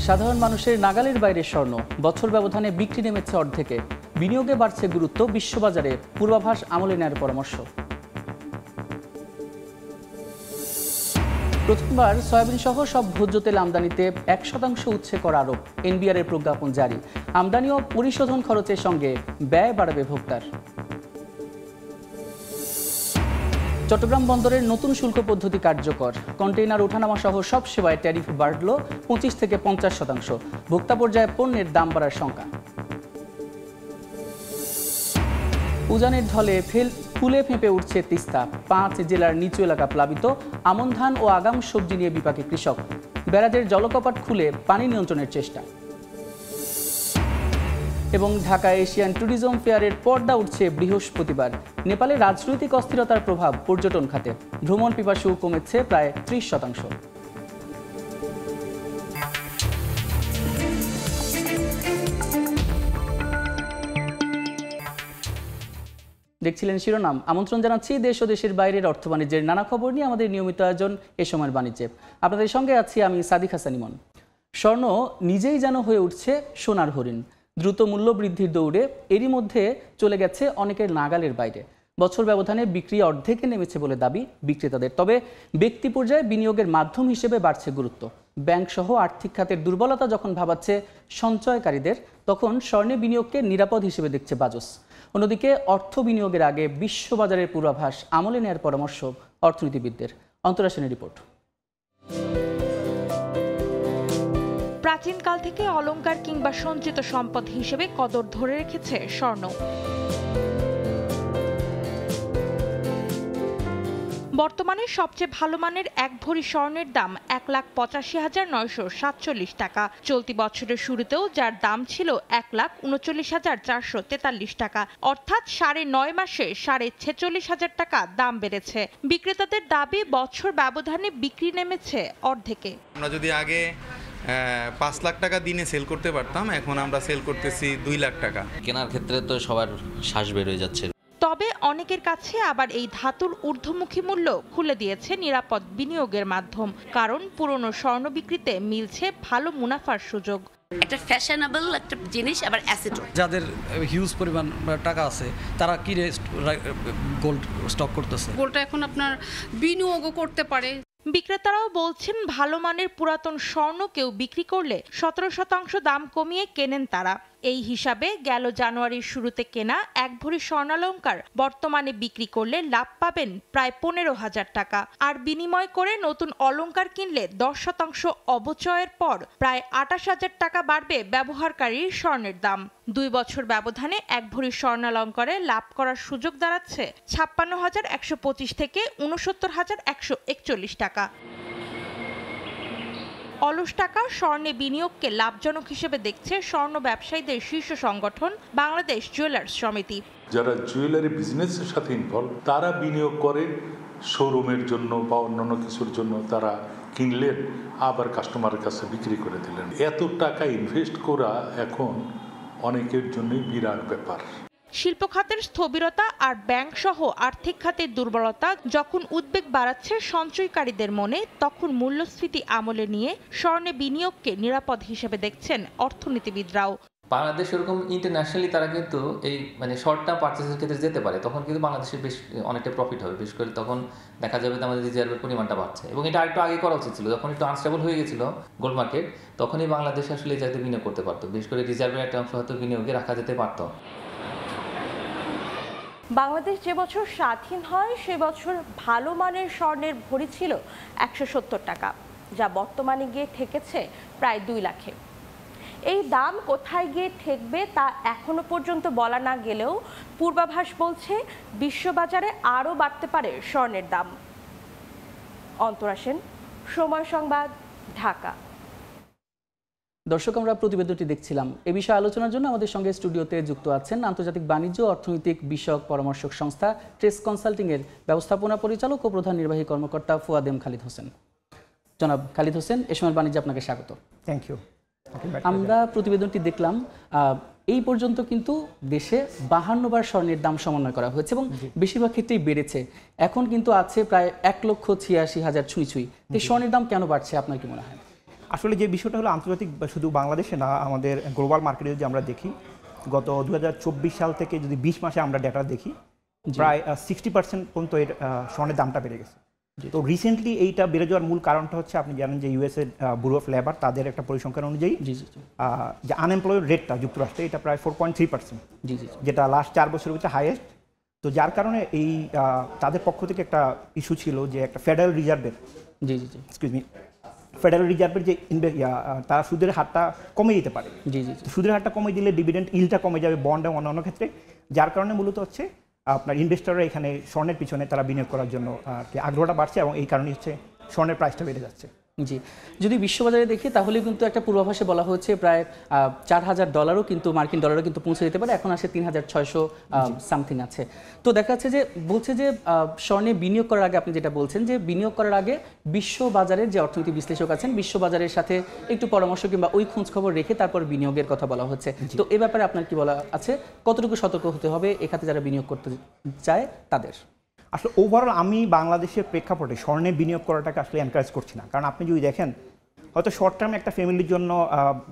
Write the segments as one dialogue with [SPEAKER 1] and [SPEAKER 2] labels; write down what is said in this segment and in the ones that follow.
[SPEAKER 1] সাধারণ মানুষের নাগালের বাইরে স্বর্ণ, বছর ব্যবধানে বিক্রি নেমেছে অর্ধেকে। বিনিয়োগে বাড়ছে গুরুত্ব, বিশ্ববাজারে পূর্বাভাস আমলে নেওয়ার পরামর্শ। প্রথমবার সয়াবিন সহ সব ভোজ্য তেল আমদানিতে 1% উচ্ছে কর আরোপ, এনবিআর এর প্রজ্ঞাপন জারি। আমদানি ও পরিশোধন খরচের সঙ্গে ব্যয় বাড়াবে ভোক্তার। চট্টগ্রাম বন্দরের নতুন শুল্ক পদ্ধতি কার্যকর, কন্টেইনার ওঠানামা সহ সব সেবায় ট্যারিফ বাড়ল 25 থেকে 50%। ভোক্তা পর্যায়ে পণ্যের দাম বাড়ার শঙ্কা। উজানের ঢলে ফুলে ফেঁপে উঠছে তিস্তা, 5 জেলার নিচু এলাকা প্লাবিত। আমন ধান ও আগাম সবজি নিয়ে বিপাকে কৃষক, ব্যারাজের জলকপাট খুলে পানি নিয়ন্ত্রণের চেষ্টা। এবং ঢাকা এশিয়ান ট্যুরিজম ফেয়ারের পর্দা উঠছে বৃহস্পতিবার। নেপালে রাজনৈতিক অস্থিরতার প্রভাব পর্যটন খাতে, ভ্রমণ পিপাসু কমেছে প্রায় 30%। দেখছিলেন শিরোনাম। আমন্ত্রণ জানাচ্ছি দেশ ও দেশের বাইরের অর্থ বাণিজ্যের নানা খবর নিয়ে আমাদের নিয়মিত আয়োজন এ সময়ের বাণিজ্যে। আপনাদের সঙ্গে আছি আমি সাদিক হাসান ইমন। স্বর্ণ নিজেই যেন হয়ে উঠছে সোনার হরিণ। দ্রুত মূল্য বৃদ্ধির দৌড়ে এরই মধ্যে চলে গেছে অনেকের নাগালের বাইরে। বছর ব্যবধানে বিক্রি অর্ধেকে নেমেছে বলে দাবি বিক্রেতাদের। তবে ব্যক্তি পর্যায়ে বিনিয়োগের মাধ্যম হিসেবে বাড়ছে গুরুত্ব। ব্যাংক সহ আর্থিক খাতের দুর্বলতা যখন ভাবাচ্ছে সঞ্চয়কারীদের, তখন স্বর্ণে বিনিয়োগকে নিরাপদ হিসেবে দেখছে বাজস। অন্যদিকে অর্থ বিনিয়োগের আগে বিশ্ববাজারের পূর্বাভাস আমলে নেওয়ার পরামর্শ অর্থনীতিবিদদের। অন্তরা সেনের রিপোর্ট।
[SPEAKER 2] প্রাচীনকাল থেকে অলংকার কিংবা সঞ্চিত সম্পদ হিসেবে কদর ধরে রেখেছে স্বর্ণ। বর্তমানে সবচেয়ে ভালো মানের 1 ভরি স্বর্ণের দাম 1,85,947 টাকা। চলতি বছরের শুরুতেও যার দাম ছিল 1,39,443 টাকা, অর্থাৎ 9.5 মাসে 46,500 টাকা দাম বেড়েছে। বিক্রেতাদের দাবি বছর ব্যবধানে বিক্রি নেমেছে অর্ধেকে।
[SPEAKER 3] আমরা যদি আগে 5 লাখ টাকা দিনে সেল করতে পারতাম, এখন আমরা সেল করতেছি 2 লাখ টাকা।
[SPEAKER 4] কেনার ক্ষেত্রে তো সবার শ্বাস বের হয়ে যাচ্ছে।
[SPEAKER 2] তবে অনেকের কাছে আবার এই ধাতুর ঊর্ধ্বমুখী মূল্য খুলে দিয়েছে নিরাপদ বিনিয়োগের মাধ্যম, কারণ পুরনো স্বর্ণ বিক্রিতে মিলছে ভালো মুনাফার সুযোগ।
[SPEAKER 5] একটা ফ্যাশনেবল একটা জিনিস, আবার অ্যাসেটও।
[SPEAKER 6] যাদের হিউজ পরিমাণ টাকা আছে তারা কিনে গোল্ড স্টক করতেছে।
[SPEAKER 7] গোল্ডটা এখন আপনার বিনিয়োগও করতে পারে।
[SPEAKER 2] বিক্রেতারাও বলছেন ভালো মানের পুরাতন স্বর্ণ কেউ বিক্রি করলে 17% দাম কমিয়ে কেনেন তারা। এই হিসাবে গেল জানুয়ারির শুরুতে কেনা 1 ভরি স্বর্ণালংকার বর্তমানে বিক্রি করলে লাভ পাবেন প্রায় 15,000 টাকা। আর বিনিময় করে নতুন অলংকার কিনলে 10% অবচয়ের পর প্রায় 28,000 টাকা বাড়বে ব্যবহারকারীর স্বর্ণের দাম। 2 বছর ব্যবধানে 1 ভরি স্বর্ণালংকারে লাভ করার সুযোগ দাঁড়াচ্ছে 56,125 থেকে 69,141 টাকা। অলস টাকা স্বর্ণে বিনিয়োগকে লাভজনক হিসেবে দেখছে স্বর্ণ ব্যবসায়ীদের শীর্ষ সংগঠন বাংলাদেশ জুয়েলার্স সমিতি।
[SPEAKER 8] যারা জুয়েলারি বিজনেসের সাথে ইনভলভ, তারা বিনিয়োগ করে শোরুমের জন্য বা অন্যান্য কিছুর জন্য তারা কিনলেন, আবার কাস্টমারের কাছে বিক্রি করে দিলেন। এত টাকা ইনভেস্ট করা এখন অনেকের জন্যই বিরাট ব্যাপার।
[SPEAKER 2] শিল্প খাতের স্থবিরতা আর ব্যাংক সহ আর্থিক খাতের দুর্বলতা যখন উদ্বেগ বাড়াচ্ছে সঞ্চয়কারীদের মনে, তখন মূল্যস্ফীতি আমলে নিয়ে স্বর্ণে বিনিয়োগকে নিরাপদ হিসেবে দেখছেন অর্থনীতিবিদরাও।
[SPEAKER 9] বাংলাদেশ এরকম ইন্টারন্যাশনালি তারা কিন্তু এই শর্ট টার্ম পারচেসের ক্ষেত্রে যেতে পারে, তখন কিন্তু বাংলাদেশের বেশ অনেকটা প্রফিট হবে। বিশেষ করে তখন দেখা যাবে যে আমাদের রিজার্ভের পরিমাণটা বাড়ছে, এবং এটা আরেকটু আগে করা উচিত ছিল। যখন একটু আনস্টেবল হয়ে গেছিল গোল্ড মার্কেট, তখনই বাংলাদেশ আসলে এই জায়গাতে বিনিয়োগ করতে পারতো। বিশেষ করে রিজার্ভের একটা অংশ হয়তো বিনিয়োগে রাখা যেতে পারতো।
[SPEAKER 10] বাংলাদেশ যে বছর স্বাধীন হয় সে বছর ভালো মানের স্বর্ণের ভরি ছিল 170 টাকা, যা বর্তমানে গিয়ে ঠেকেছে প্রায় 2 লাখে। এই দাম কোথায় গিয়ে ঠেকবে তা এখনো পর্যন্ত বলা না গেলেও পূর্বাভাস বলছে বিশ্ববাজারে আরও বাড়তে পারে স্বর্ণের দাম। অন্তরা সেন, সময় সংবাদ, ঢাকা।
[SPEAKER 1] দর্শক, আমরা প্রতিবেদনটি দেখছিলাম। এ বিষয়ে আলোচনার জন্য আমাদের সঙ্গে স্টুডিওতে যুক্ত আছেন আন্তর্জাতিক বাণিজ্য অর্থনৈতিক বিষয়ক পরামর্শক সংস্থা ট্রেস কনসাল্টিং এর ব্যবস্থাপনা পরিচালক ও প্রধান নির্বাহী কর্মকর্তা ফুয়াদ এম খালিদ হোসেন। জনাব খালিদ হোসেন, এ সময়ের বাণিজ্যে আপনাকে স্বাগত।
[SPEAKER 11] Thank you.
[SPEAKER 1] আমরা প্রতিবেদনটি দেখলাম, এই পর্যন্ত কিন্তু দেশে 52 বার স্বর্ণের দাম সমন্বয় করা হয়েছে এবং বেশিরভাগ ক্ষেত্রেই বেড়েছে। এখন কিন্তু আছে প্রায় 1,86,000 ছুঁই। স্বর্ণের দাম কেন বাড়ছে আপনার কি মনে হয়?
[SPEAKER 11] আসলে যে বিষয়টা হলো আন্তর্জাতিক শুধু বাংলাদেশে না, আমাদের গ্লোবাল মার্কেটে যদি আমরা দেখি, গত 2024 সাল থেকে যদি 20 মাসে আমরা ডেটা দেখি, প্রায় 60% পর্যন্ত এর স্বর্ণের দামটা বেড়ে গেছে। তো রিসেন্টলি এইটা বেড়ে যাওয়ার মূল কারণটা হচ্ছে, আপনি জানেন যে ইউএসএ ব্যুরো অফ লেবার তাদের একটা পরিসংখ্যান অনুযায়ী যে আনএমপ্লয়েড রেটটা যুক্তরাষ্ট্রে এটা প্রায় 4.3%, যেটা লাস্ট 4 বছরের ভিতরে হাইয়েস্ট। তো যার কারণে এই তাদের পক্ষ থেকে একটা ইস্যু ছিল যে একটা ফেডারেল রিজার্ভের ফেডারেল রিজার্ভের যে তারা সুদের হারটা কমে দিতে পারে। সুদের হারটা কমে দিলে ডিভিডেন্ড ইলটা কমে যাবে বন্ড এবং অন্যান্য ক্ষেত্রে, যার কারণে মূলত হচ্ছে আপনার ইনভেস্টররা এখানে স্বর্ণের পিছনে তারা বিনিয়োগ করার জন্য আগ্রহটা বাড়ছে এবং এই কারণে হচ্ছে স্বর্ণের প্রাইসটা বেড়ে যাচ্ছে।
[SPEAKER 1] জি, যদি বিশ্ববাজারে দেখি তাহলে কিন্তু একটা পূর্বাভাসে বলা হচ্ছে প্রায় $4,000 কিন্তু মার্কিন ডলারও কিন্তু পৌঁছে যেতে পারে, এখন আসে 3,600 সামথিং আছে। তো দেখা যাচ্ছে যে বলছে যে স্বর্ণে বিনিয়োগ করার আগে আপনি যেটা বলছেন যে বিনিয়োগ করার আগে বিশ্ববাজারের যে অর্থনীতি বিশ্লেষক আছেন বিশ্ববাজারের সাথে একটু পরামর্শ কিংবা ওই খোঁজ খবর রেখে তারপর বিনিয়োগের কথা বলা হচ্ছে। তো এ ব্যাপারে আপনার কি বলা আছে, কতটুকু সতর্ক হতে হবে এখানে যারা বিনিয়োগ করতে চায় তাদের?
[SPEAKER 11] আসলে ওভারঅল আমি বাংলাদেশের প্রেক্ষাপটে স্বর্ণে বিনিয়োগ করাটাকে আসলে এনকারেজ করছি না, কারণ আপনি যদি দেখেন হয়তো শর্ট টার্মে একটা ফ্যামিলির জন্য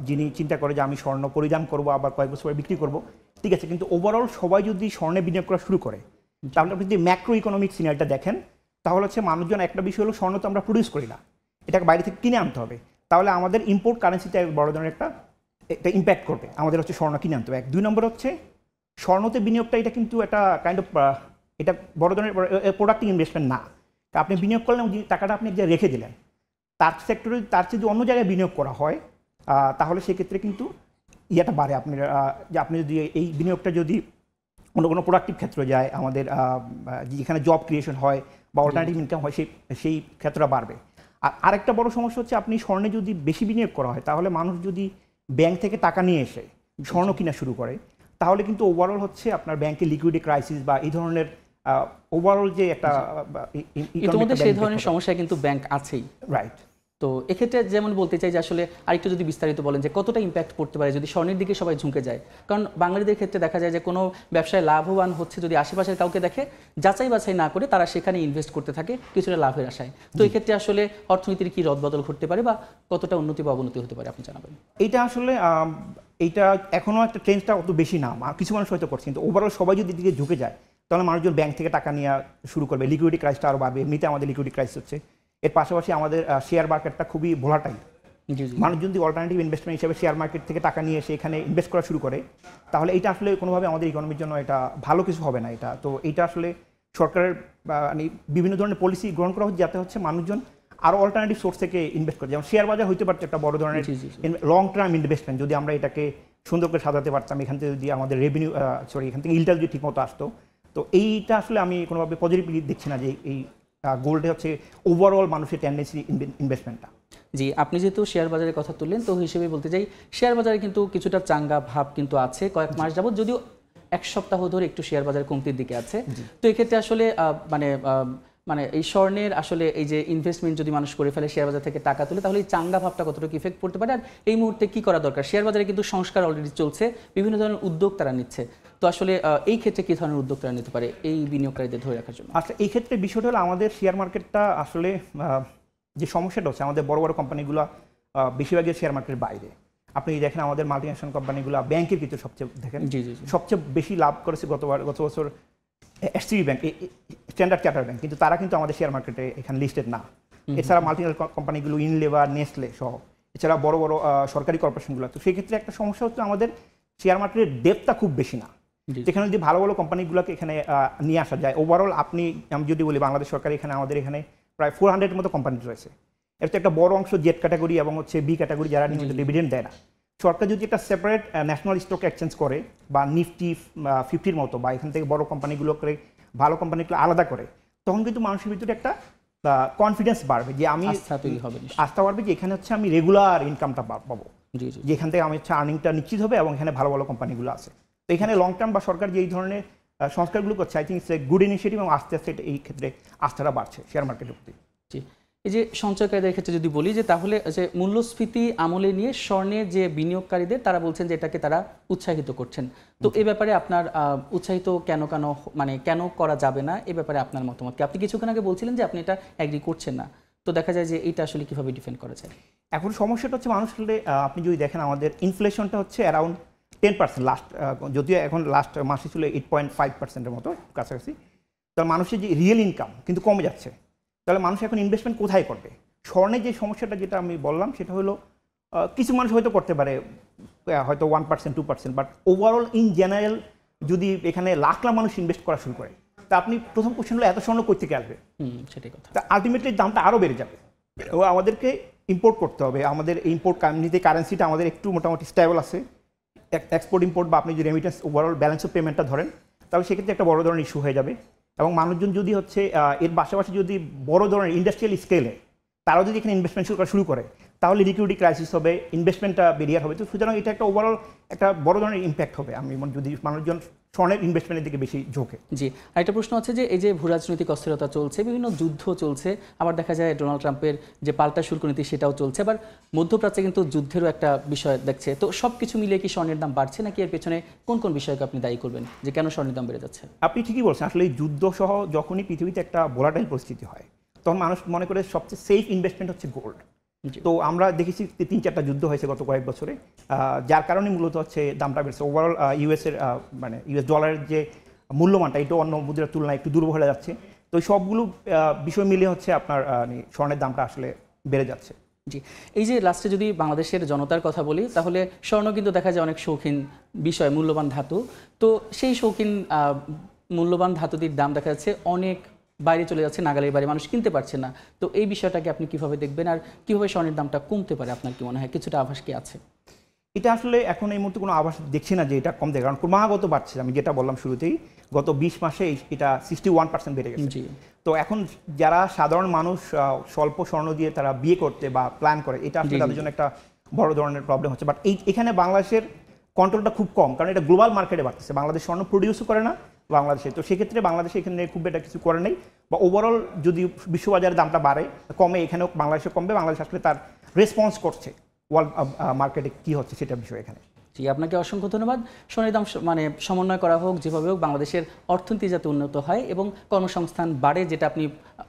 [SPEAKER 11] যিনি চিন্তা করে যে আমি স্বর্ণ পরিধান করবো আবার কয়েক বছর পরে বিক্রি করবো, ঠিক আছে, কিন্তু ওভারঅল সবাই যদি স্বর্ণে বিনিয়োগ করা শুরু করে তাহলে আপনি যদি ম্যাক্রো ইকোনমিক সিনারিটা দেখেন তাহলে হচ্ছে মানুষজন একটা বিষয় হলো স্বর্ণ তো আমরা প্রডিউস করি না, এটাকে বাইরে থেকে কিনে আনতে হবে, তাহলে আমাদের ইম্পোর্ট কারেন্সিতে বড় ধরনের একটা ইম্প্যাক্ট করবে, আমাদের হচ্ছে স্বর্ণ কিনে আনতে হবে। 2 নম্বর হচ্ছে স্বর্ণতে বিনিয়োগটা এটা কিন্তু একটা কাইন্ড অফ এটা বড় ধরনের প্রোডাক্টিভ ইনভেস্টমেন্ট না। আপনি বিনিয়োগ করলেন টাকাটা আপনি যে রেখে দিলেন, তার সেক্টরে তার চেয়ে যদি অন্য জায়গায় বিনিয়োগ করা হয় তাহলে সেক্ষেত্রে কিন্তু ইয়েটা বাড়ে। আপনি যদি এই বিনিয়োগটা যদি অন্য কোনো প্রোডাক্টিভ ক্ষেত্রে যায়, আমাদের যেখানে জব ক্রিয়েশন হয় বা অল্টারনেটিভ ইনকাম হয় সেই ক্ষেত্রটা বাড়বে। আর আরেকটা বড় সমস্যা হচ্ছে আপনি স্বর্ণে যদি বেশি বিনিয়োগ করা হয় তাহলে মানুষ যদি ব্যাংক থেকে টাকা নিয়ে এসে স্বর্ণ কিনা শুরু করে তাহলে কিন্তু ওভারঅল হচ্ছে আপনার ব্যাংকে লিকুইডিটি ক্রাইসিস বা এই ধরনের ওভারঅল যে একটা
[SPEAKER 1] ইতিমধ্যে সেই ধরনের সমস্যা কিন্তু ব্যাংক আছেই,
[SPEAKER 11] রাইট।
[SPEAKER 1] তো এক্ষেত্রে যেমন বলতে চাই যে আসলে আরেকটু যদি বিস্তারিত বলেন যে কতটা ইম্প্যাক্ট পড়তে পারে যদি স্বর্ণের দিকে সবাই ঝুঁকে যায়, কারণ বাঙালিদের ক্ষেত্রে দেখা যায় যে কোনো ব্যবসায় লাভবান হচ্ছে যদি আশেপাশের কাউকে দেখে যাচাই বাছাই না করে তারা সেখানে ইনভেস্ট করতে থাকে কিছুটা লাভের আশায়। তো এক্ষেত্রে আসলে অর্থনীতির কি রদবদল ঘটতে পারে বা কতটা উন্নতি বা অবনতি হতে পারে আপনি জানাবেন?
[SPEAKER 11] এইটা আসলে এইটা এখনও একটা ট্রেন্ডটা অত বেশি না, কিছু মানুষ হয়তো করছে, কিন্তু ওভারঅল সবাই যদি দিকে ঝুঁকে যায় তাহলে মানুষজন ব্যাংক থেকে টাকা নেওয়া শুরু করবে, লিকুইডিটি ক্রাইসটা আরও বাড়বে। এমনিতে আমাদের লিকুইডিটি ক্রাইস হচ্ছে, এর পাশাপাশি আমাদের শেয়ার মার্কেটটা খুবই ভোলাটাইল। মানুষ যদি অল্টারনেটিভ ইনভেস্টমেন্ট হিসেবে শেয়ার মার্কেট থেকে টাকা নিয়ে এসে এখানে ইনভেস্ট করা শুরু করে তাহলে এটা আসলে কোনোভাবে আমাদের ইকোনমির জন্য এটা ভালো কিছু হবে না। এটা তো এইটা আসলে সরকারের মানে বিভিন্ন ধরনের পলিসি গ্রহণ করা হচ্ছে যাতে হচ্ছে মানুষজন আরও অল্টারনেটিভ সোর্স থেকে ইনভেস্ট করে, যেমন শেয়ার বাজার হইতে পারছে একটা বড় ধরনের লং টার্ম ইনভেস্টমেন্ট যদি আমরা এটাকে সুন্দর করে সাজাতে পারতাম, এখান থেকে যদি আমাদের রেভিনিউ এখান থেকে ইলটা যদি ঠিকমতো আসতো। তো এইটা আসলে আমি কোনোভাবে পজিটিভলি দেখছি না যে এই গোল্ডে হচ্ছে ওভারঅল মানুষের টেন্ডেন্সি ইনভেস্টমেন্টটা।
[SPEAKER 1] জি, আপনি যেহেতু শেয়ার বাজারের কথা তুললেন তো হিসেবে বলতে চাই শেয়ার বাজারে কিন্তু কিছুটা চাঙ্গা ভাব কিন্তু আছে কয়েক মাস যাবত, যদিও 1 সপ্তাহ ধরে একটু শেয়ার বাজার কমতির দিকে আছে। তো এক্ষেত্রে আসলে মানে এই স্বর্ণের আসলে এই যে ইনভেস্টমেন্ট যদি মানুষ করে ফেলে শেয়ার বাজার থেকে টাকা তুলে তাহলে এই চাঙ্গা ভাবটা কতটুকু ইফেক্ট পড়তে পারে, আর এই মুহূর্তে কি করা দরকার? শেয়ার বাজারে কিন্তু সংস্কার অলরেডি চলছে, বিভিন্ন ধরনের উদ্যোগ তারা নিচ্ছে, তো আসলে এই ক্ষেত্রে কী ধরনের উদ্যোগ তারা নিতে পারে এই বিনিয়োগকারীদের ধরে রাখার জন্য?
[SPEAKER 11] আচ্ছা, এই ক্ষেত্রে বিষয়টা হলো আমাদের শেয়ার মার্কেটটা আসলে যে সমস্যাটা হচ্ছে আমাদের বড় বড় কোম্পানিগুলো বেশিরভাগই শেয়ার মার্কেটের বাইরে। আপনি দেখেন আমাদের মাল্টিন্যাশনাল কোম্পানিগুলো ব্যাংকের কিন্তু সবচেয়ে দেখেন সবচেয়ে বেশি লাভ করেছে গত বছর SCB bank, standard charter bank, কিন্তু তারা কিন্তু আমাদের শেয়ার মার্কেটে এখানে লিস্টেড না। এছাড়া মাল্টিন্যাশনাল কোম্পানিগুলো ইউনিলিভার, নেসলে সহ এছাড়া বড় বড় সরকারি কর্পোরেশনগুলো, তো সেক্ষেত্রে একটা সমস্যা হচ্ছে আমাদের শেয়ার মার্কেটের ডেপথটা খুব বেশি না, যেখানে যদি ভালো ভালো কোম্পানিগুলোকে এখানে নিয়ে আসা যায়। ওভারঅল আমি যদি বলি বাংলাদেশ সরকার এখানে আমাদের এখানে প্রায় 400-এর মতো কোম্পানি রয়েছে, এর তো একটা বড় অংশ জেড ক্যাটাগরি এবং হচ্ছে বি ক্যাটাগরি যারা নিয়মিত ডিভিডেন্ড দেয় না। সরকার যদি একটা সেপারেট ন্যাশনাল স্টক এক্সচেঞ্জ করে বা নিফটি 50-র মতো বা এখান থেকে বড় কোম্পানিগুলো করে ভালো কোম্পানিগুলো আলাদা করে, তখন কিন্তু মানুষের ভিতরে একটা কনফিডেন্স বাড়বে যে আমি আস্থা বাড়বে যে এখানে হচ্ছে আমি রেগুলার ইনকামটা পাবো, যেখান থেকে আমি হচ্ছে আর্নিংটা নিশ্চিত হবে এবং এখানে ভালো ভালো কোম্পানিগুলো আছে। তো এখানে লং টার্ম বা সরকার যে এই ধরনের সংস্কারগুলো করছে I think it's a good initiative এবং আস্তে আস্তে এই ক্ষেত্রে আস্থাটা বাড়ছে শেয়ার মার্কেটের প্রতি।
[SPEAKER 1] জি, এই যে সঞ্চয়কারীদের ক্ষেত্রে যদি বলি যে তাহলে যে মূল্যস্ফীতি আমলে নিয়ে স্বর্ণে যে বিনিয়োগকারীদের তারা বলছেন যে এটাকে তারা উৎসাহিত করছেন, তো এ ব্যাপারে আপনার উৎসাহিত কেন করা যাবে না এ ব্যাপারে আপনার মতামত কি? আপনি কিছুক্ষণ আগে বলছিলেন যে আপনি এটা অ্যাগ্রি করছেন না, তো দেখা যায় যে এটা আসলে কিভাবে ডিফেন্ড করা যায়?
[SPEAKER 11] এখন সমস্যাটা হচ্ছে মানুষ আসলে আপনি যদি দেখেন আমাদের ইনফ্লেশনটা হচ্ছে অ্যারাউন্ড 10%, লাস্ট যদিও এখন লাস্ট মাসে ছিল 8.5%-এর মতো কাছাকাছি। তাহলে মানুষের যে রিয়েল ইনকাম কিন্তু কমে যাচ্ছে, তাহলে মানুষ এখন ইনভেস্টমেন্ট কোথায় করবে? স্বর্ণে যে সমস্যাটা যেটা আমি বললাম সেটা হলো কিছু মানুষ হয়তো করতে পারে হয়তো 1%, 2%, বাট ওভারঅল ইন জেনারেল যদি এখানে লাখ লাখ মানুষ ইনভেস্ট করা শুরু করে, তা আপনি প্রথম কোশ্চেন হলো এত স্বর্ণ কই থেকে আসবে?
[SPEAKER 1] সেটাই কথা।
[SPEAKER 11] তা আলটিমেটলি দামটা আরও বেড়ে যাবে। ও আমাদেরকে ইম্পোর্ট করতে হবে। আমাদের ইম্পোর্ট এমনিতে কারেন্সিটা আমাদের একটু মোটামুটি স্টেবল আছে। এক্সপোর্ট ইম্পোর্ট বা আপনি যদি রেমিটেন্স ওভারঅল ব্যালেন্স অফ পেমেন্টটা ধরেন, তাহলে সেক্ষেত্রে একটা বড় ধরনের ইস্যু হয়ে যাবে। এবং মানুষজন যদি হচ্ছে এর পাশাপাশি যদি বড় ধরনের ইন্ডাস্ট্রিয়াল স্কেলে তারাও যদি এখানে ইনভেস্টমেন্ট শুরু করে, তাহলে লিকুইডিটি ক্রাইসিস হবে, ইনভেস্টমেন্টটা বেরিয়ার হবে। তো সুতরাং এটা একটা ওভারঅল একটা বড় ধরনের ইম্প্যাক্ট হবে আমি যদি মানুষজন স্বর্ণের ইনভেস্টমেন্টের দিকে বেশি ঝোঁকে।
[SPEAKER 1] জি, আর একটা প্রশ্ন হচ্ছে যে এই যে ভূরাজনৈতিক অস্থিরতা চলছে, বিভিন্ন যুদ্ধ চলছে, আবার দেখা যায় ডোনাল্ড ট্রাম্পের যে পাল্টা শুল্ক নীতি সেটাও চলছে, আবার মধ্যপ্রাচ্যে কিন্তু যুদ্ধেরও একটা বিষয় দেখছে। তো সব কিছু মিলিয়ে কি স্বর্ণের দাম বাড়ছে, নাকি এর পেছনে কোন কোন বিষয়কে আপনি দায়ী করবেন যে কেন স্বর্ণের দাম বেড়ে যাচ্ছে?
[SPEAKER 11] আপনি ঠিকই বলছেন। আসলে এই যুদ্ধ সহ যখনই পৃথিবীতে একটা ভোলাটাইল পরিস্থিতি হয়, তখন মানুষ মনে করে সবচেয়ে সেফ ইনভেস্টমেন্ট হচ্ছে গোল্ড। তো আমরা দেখেছি 3-4টা যুদ্ধ হয়েছে গত কয়েক বছরে, যার কারণে মূলত হচ্ছে দামটা বেড়েছে। ওভারঅল ইউএসের মানে ইউএস ডলারের যে মূল্যমানটা এটা অন্য মুদ্রার তুলনায় একটু দুর্বল হয়ে যাচ্ছে। তো সবগুলো বিষয় মিলিয়ে হচ্ছে আপনার স্বর্ণের দামটা আসলে বেড়ে যাচ্ছে।
[SPEAKER 1] জি, এই যে লাস্টে যদি বাংলাদেশের জনতার কথা বলি, তাহলে স্বর্ণ কিন্তু দেখা যায় অনেক শৌখিন বিষয়, মূল্যবান ধাতু। তো সেই শৌখিন মূল্যবান ধাতুটির দাম দেখা যাচ্ছে অনেক বাইরে চলে যাচ্ছে, নাগালের বাইরে, মানুষ কিনতে পারছে না। তো এই বিষয়টাকে আপনি কিভাবে দেখবেন, আর কিভাবে স্বর্ণের দামটা কমতে পারে আপনার কি মনে হয়? কিছুটা আভাস কি আছে?
[SPEAKER 11] এটা আসলে এখন এই মুহূর্তে কোনো আভাস দেখছি না যে এটা কমতে, কারণ ক্রমাগত বাড়ছে। আমি যেটা বললাম শুরুতেই, গত 20 মাসে এটা 61% বেড়ে গেছে। তো এখন যারা সাধারণ মানুষ স্বল্প স্বর্ণ দিয়ে তারা বিয়ে করতে বা প্ল্যান করে, এটা আসলে তাদের জন্য একটা বড় ধরনের প্রবলেম হচ্ছে। বাট এখানে বাংলাদেশের কন্ট্রোলটা খুব কম, কারণ এটা গ্লোবাল মার্কেটে বাড়তেছে। বাংলাদেশ স্বর্ণ প্রডিউসও করে না বাংলাদেশে, তো সেক্ষেত্রে বাংলাদেশে এখানে খুব এটা কিছু করে নেই। বা ওভারঅল যদি বিশ্ববাজারের দামটা বাড়ে কমে, এখানেও বাংলাদেশে কমবে। বাংলাদেশ আসলে তার রেসপন্স করছে ওয়ার্ল্ড মার্কেটে কী হচ্ছে সেটা বিষয় এখানে।
[SPEAKER 1] জি, আপনাকে অসংখ্য ধন্যবাদ। স্বর্ণের দাম মানে সমন্বয় করা হোক, যেভাবে হোক বাংলাদেশের অর্থনীতি যাতে উন্নত হয় এবং কর্মসংস্থান বাড়ে, যেটা আপনি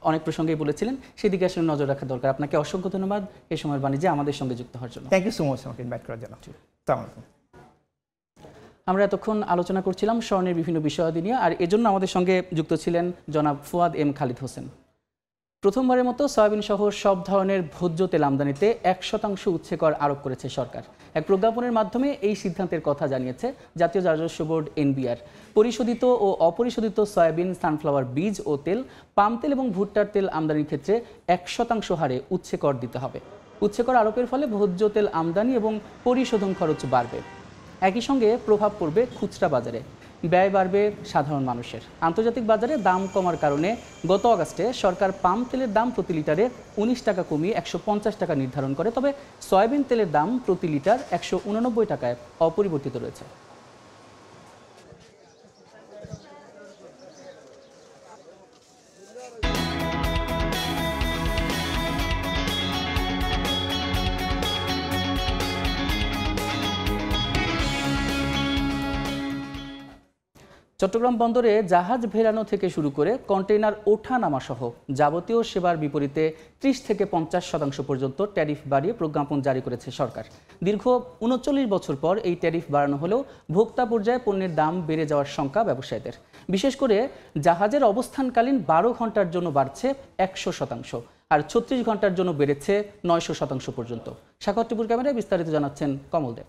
[SPEAKER 1] অনেক প্রসঙ্গেই বলেছিলেন, সেদিকে আসলে নজর রাখা দরকার। আপনাকে অসংখ্য ধন্যবাদ এই সময়ের বাণিজ্যে আমাদের সঙ্গে যুক্ত হওয়ার জন্য।
[SPEAKER 11] থ্যাংক ইউ সো মাচ আমাকে ইনভাইট করার জন্য।
[SPEAKER 1] আমরা এতক্ষণ আলোচনা করছিলাম স্বর্ণের বিভিন্ন বিষয়াদি নিয়ে, আর এজন্য আমাদের সঙ্গে যুক্ত ছিলেন জনাব ফুয়াদ এম খালিদ হোসেন। প্রথমবারের মতো সয়াবিন সহ সব ধরনের ভোজ্য তেল আমদানিতে 1% উচ্ছেদ কর আরোপ করেছে সরকার। এক প্রজ্ঞাপনের মাধ্যমে এই সিদ্ধান্তের কথা জানিয়েছে জাতীয় রাজস্ব বোর্ড এনবিআর। পরিশোধিত ও অপরিশোধিত সয়াবিন, সানফ্লাওয়ার বীজ ও তেল, পাম তেল এবং ভুট্টার তেল আমদানির ক্ষেত্রে 1% হারে উচ্ছেদ কর দিতে হবে। উচ্ছেদ কর আরোপের ফলে ভোজ্য তেল আমদানি এবং পরিশোধন খরচ বাড়বে। একই সঙ্গে প্রভাব পড়বে খুচরা বাজারে, ব্যয় বাড়বে সাধারণ মানুষের। আন্তর্জাতিক বাজারে দাম কমার কারণে গত আগস্টে সরকার পাম তেলের দাম প্রতি লিটারে 19 টাকা কমিয়ে 150 টাকা নির্ধারণ করে, তবে সয়াবিন তেলের দাম প্রতি লিটার 189 টাকায় অপরিবর্তিত রয়েছে। চট্টগ্রাম বন্দরে জাহাজ ভেড়ানো থেকে শুরু করে কন্টেইনার ওঠা নামা সহ যাবতীয় সেবার বিপরীতে 30 থেকে 50% পর্যন্ত ট্যারিফ বাড়িয়ে প্রজ্ঞাপন জারি করেছে সরকার। দীর্ঘ 39 বছর পর এই ট্যারিফ বাড়ানো হলেও ভোক্তা পর্যায়ে পণ্যের দাম বেড়ে যাওয়ার শঙ্কা ব্যবসায়ীদের। বিশেষ করে জাহাজের অবস্থানকালীন 12 ঘন্টার জন্য বাড়ছে 100%, আর 36 ঘন্টার জন্য বেড়েছে 900% পর্যন্ত। সাক্ষর টিপুর ক্যামেরায় বিস্তারিত জানাচ্ছেন কমল দেব।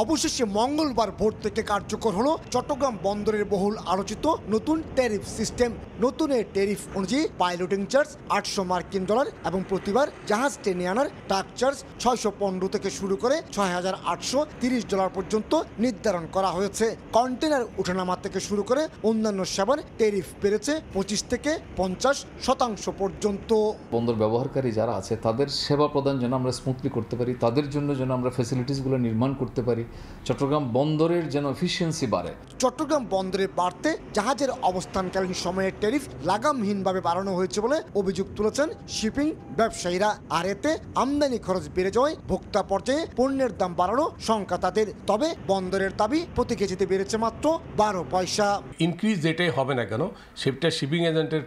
[SPEAKER 12] অবশেষে মঙ্গলবার ভোর থেকে কার্যকর হলো চট্টগ্রাম বন্দরের বহুল আলোচিত নতুন ট্যারিফ সিস্টেম। নতুন এই ট্যারিফ অনুযায়ী পাইলটিং চার্জ $800 মার্কিন এবং প্রতিবার জাহাজ টেনে আনার ট্রাক চার্জ 615 থেকে শুরু করে $6,830 পর্যন্ত নির্ধারণ করা হয়েছে। কন্টেনার ওঠানামা থেকে শুরু করে অন্যান্য সেবার ট্যারিফ বেড়েছে 25 থেকে 50% পর্যন্ত।
[SPEAKER 13] বন্দর ব্যবহারকারী যারা আছে তাদের সেবা প্রদান যেন আমরা স্মুথলি করতে পারি, তাদের জন্য যেন আমরা ফ্যাসিলিটিসগুলো নির্মাণ করতে পারি, থাকে, চট্টগ্রাম বন্দরের যেন এফিসিয়েন্সি বাড়ে।
[SPEAKER 12] চট্টগ্রাম বন্দরে বাড়তে জাহাজের অবস্থানকালীন সময়ে ট্যারিফ লাগামহীনভাবে বাড়ানো হয়েছে বলে অভিযোগ তুলেছেন শিপিং ব্যবসায়ীরা। আর এতে আমদানি খরচ বেড়ে যাওয়ায় ভোক্তা পর্যায়ে পণ্যের দাম বাড়ানো শঙ্কা তাদের। তবে বন্দরের দাবি প্রতি কেজিতে বেড়েছে মাত্র 12 পয়সা।
[SPEAKER 14] ইনক্রিজ যেটাই হবে না কেন, সেটা শিপিং এজেন্টের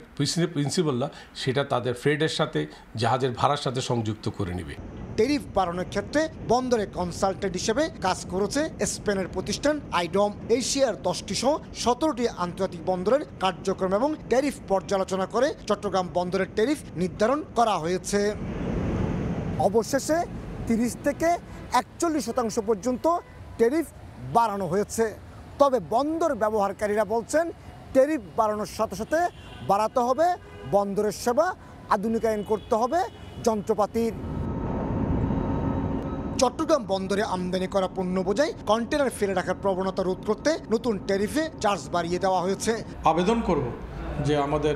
[SPEAKER 14] প্রিন্সিপাল না, সেটা তাদের ফ্রেডের সাথে জাহাজের ভাড়ার সাথে সংযুক্ত করে নেবে।
[SPEAKER 12] ট্যারিফ বাড়ানোর ক্ষেত্রে বন্দরে কনসালটেন্ট হিসেবে কাজ করেছে স্পেনের প্রতিষ্ঠান আইডম। এশিয়ার 10টি সহ 17টি আন্তর্জাতিক বন্দরের কার্যক্রম এবং ট্যারিফ পর্যালোচনা করে চট্টগ্রাম বন্দরের ট্যারিফ নির্ধারণ করা হয়েছে। অবশেষে 30 থেকে 41% পর্যন্ত ট্যারিফ বাড়ানো হয়েছে। তবে বন্দর ব্যবহারকারীরা বলছেন ট্যারিফ বাড়ানোর সাথে সাথে বাড়াতে হবে বন্দরের সেবা, আধুনিকায়ন করতে হবে যন্ত্রপাতির। চট্টগ্রাম বন্দরে আমদানি করা পণ্য বোঝাই কন্টেনার ফেলে রাখার প্রবণতা রোধ করতে নতুন ট্যারিফে চার্জ বাড়িয়ে দেওয়া হয়েছে।
[SPEAKER 15] আবেদন করব যে আমাদের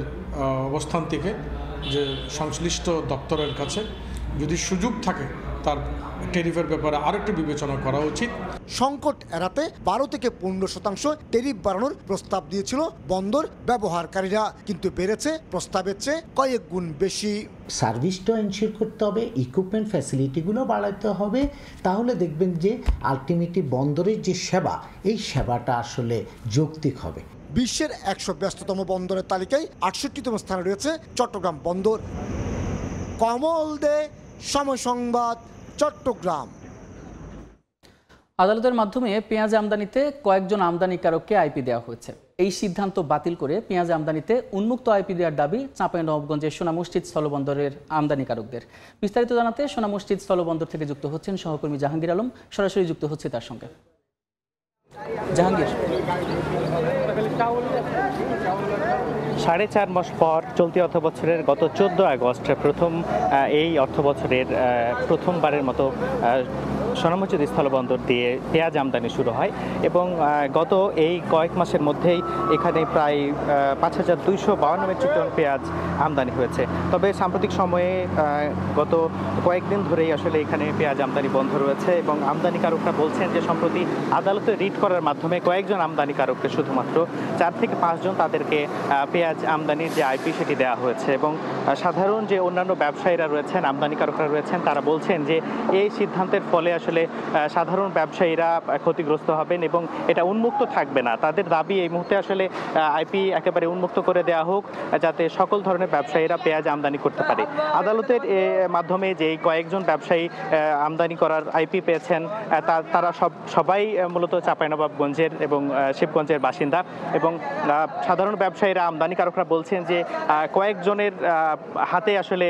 [SPEAKER 15] অবস্থান থেকে যে সংশ্লিষ্ট দপ্তরের কাছে যদি সুযোগ থাকে তার ট্যারিফের ব্যাপারে আরেকটু বিবেচনা করা উচিত।
[SPEAKER 12] সংকট এড়াতে 12 থেকে 15% ট্যারিফ বাড়ানোর প্রস্তাব দিয়েছিল বন্দর ব্যবহারকারীরা, কিন্তু বেড়েছে প্রস্তাবের চেয়ে কয়েক গুণ বেশি।
[SPEAKER 16] সার্ভিসটা এনশিওর করতে হবে, ইকুইপমেন্ট ফ্যাসিলিটিগুলো বাড়াতে হবে, তাহলে দেখবেন যে আলটিমেটলি বন্দরের যে সেবা, এই সেবাটা আসলে যৌক্তিক হবে।
[SPEAKER 12] বিশ্বের 100 ব্যস্ততম বন্দরের তালিকায় 68তম স্থানে রয়েছে চট্টগ্রাম বন্দর। কমল দে, সময় সংবাদ, চট্টগ্রাম।
[SPEAKER 1] আদালতের মাধ্যমে পেঁয়াজ আমদানিতে কয়েকজন আমদানিকারককে আইপি দেওয়া হয়েছে। এই সিদ্ধান্ত বাতিল করে পেঁয়াজ আমদানিতে উন্মুক্ত আইপি দেওয়ার দাবি চাঁপাইনবাবগঞ্জের সোনা মসজিদ স্থলবন্দরের আমদানিকারকদের। বিস্তারিত জানাতে সোনা মসজিদ স্থলবন্দর থেকে যুক্ত হচ্ছেন সহকর্মী জাহাঙ্গীর আলম, সরাসরি যুক্ত হচ্ছে তার সঙ্গে। জাহাঙ্গীর,
[SPEAKER 17] 4.5 মাস পর চলতি অর্থবছরের গত 14 আগস্ট এই অর্থবছরের প্রথমবারের মতো সোনা মসজিদ স্থলবন্দর দিয়ে পেঁয়াজ আমদানি শুরু হয় এবং গত এই কয়েক মাসের মধ্যেই এখানে প্রায় 5252 মেট্রিক টন পেঁয়াজ আমদানি হয়েছে। তবে সাম্প্রতিক সময়ে গত কয়েকদিন ধরেই আসলে এখানে পেঁয়াজ আমদানি বন্ধ রয়েছে এবং আমদানিকারকরা বলছেন যে সম্প্রতি আদালতে রিট করার মাধ্যমে কয়েকজন আমদানিকারককে শুধুমাত্র 4 থেকে 5 জন তাদেরকে পেঁয়াজ আমদানির যে আইপি সেটি দেওয়া হয়েছে এবং সাধারণ যে অন্যান্য ব্যবসায়ীরা রয়েছেন, আমদানিকারকরা রয়েছেন, তারা বলছেন যে এই সিদ্ধান্তের ফলে আসলে সাধারণ ব্যবসায়ীরা ক্ষতিগ্রস্ত হবেন এবং এটা উন্মুক্ত থাকবে না। তাদের দাবি এই মুহূর্তে আসলে আইপি একেবারে উন্মুক্ত করে দেওয়া হোক, যাতে সকল ধরনের ব্যবসায়ীরা পেঁয়াজ আমদানি করতে পারে। আদালতের মাধ্যমে যে কয়েকজন ব্যবসায়ী আমদানি করার আইপি পেয়েছেন তারা সবাই মূলত চাঁপাইনবাবগঞ্জের এবং শিবগঞ্জের বাসিন্দা এবং সাধারণ ব্যবসায়ীরা, আমদানিকারকরা বলছেন যে কয়েকজনের হাতে আসলে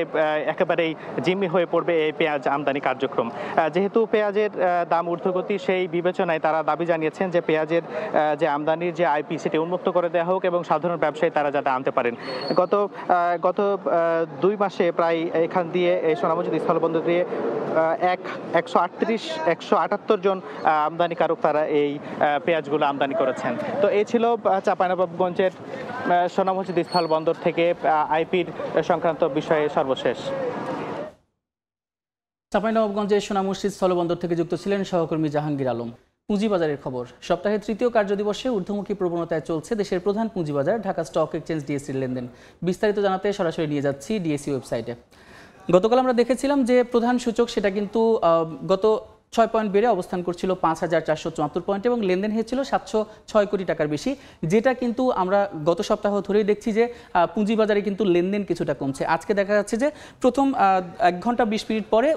[SPEAKER 17] একেবারেই জিম্মি হয়ে পড়বে এই পেঁয়াজ আমদানি কার্যক্রম। যেহেতু পেঁয়াজের দাম ঊর্ধ্বগতি, সেই বিবেচনায় তারা দাবি জানিয়েছেন যে পেঁয়াজের যে আমদানির যে আইপি সেটি উন্মুক্ত করে দেওয়া হোক এবং সাধারণ ব্যবসায়ী তারা যাতে আনতে পারেন। গত 2 মাসে প্রায় এখান দিয়ে এই সোনা মসজিদ স্থলবন্দর দিয়ে 178 জন আমদানিকারক তারা এই পেঁয়াজগুলো আমদানি করেছেন। তো এই ছিল চাঁপাইনবাবগঞ্জের সোনা মসজিদ স্থলবন্দর থেকে আইপির সংক্রান্ত বিষয়ে সর্বশেষ।
[SPEAKER 1] চাঁপাইনবাবগঞ্জের সোনা মসজিদ স্থলবন্দর থেকে যুক্ত ছিলেন সহকর্মী জাহাঙ্গীর আলম। পুঁজিবাজারের খবর। সপ্তাহের 3য় কার্যদিবসে ঊর্ধ্বমুখী প্রবণতায় চলছে দেশের প্রধান পুঁজিবাজার ঢাকা স্টক এক্সচেঞ্জ ডিএসসির লেনদেন। বিস্তারিত জানাতে সরাসরি নিয়ে যাচ্ছি ডিএসসি ওয়েবসাইটে। গতকাল আমরা দেখেছিলাম যে প্রধান সূচক সেটা কিন্তু গত 6 পয়েন্ট বেড়ে অবস্থান করছিল 5474 পয়েন্ট এবং লেনদেন হয়েছিল 706 কোটি টাকার বেশি, যেটা কিন্তু আমরা গত সপ্তাহ ধরেই দেখছি যে পুঁজিবাজারে কিন্তু লেনদেন কিছুটা কমছে। আজকে দেখা যাচ্ছে যে প্রথম 1 ঘন্টা 20 মিনিট পরে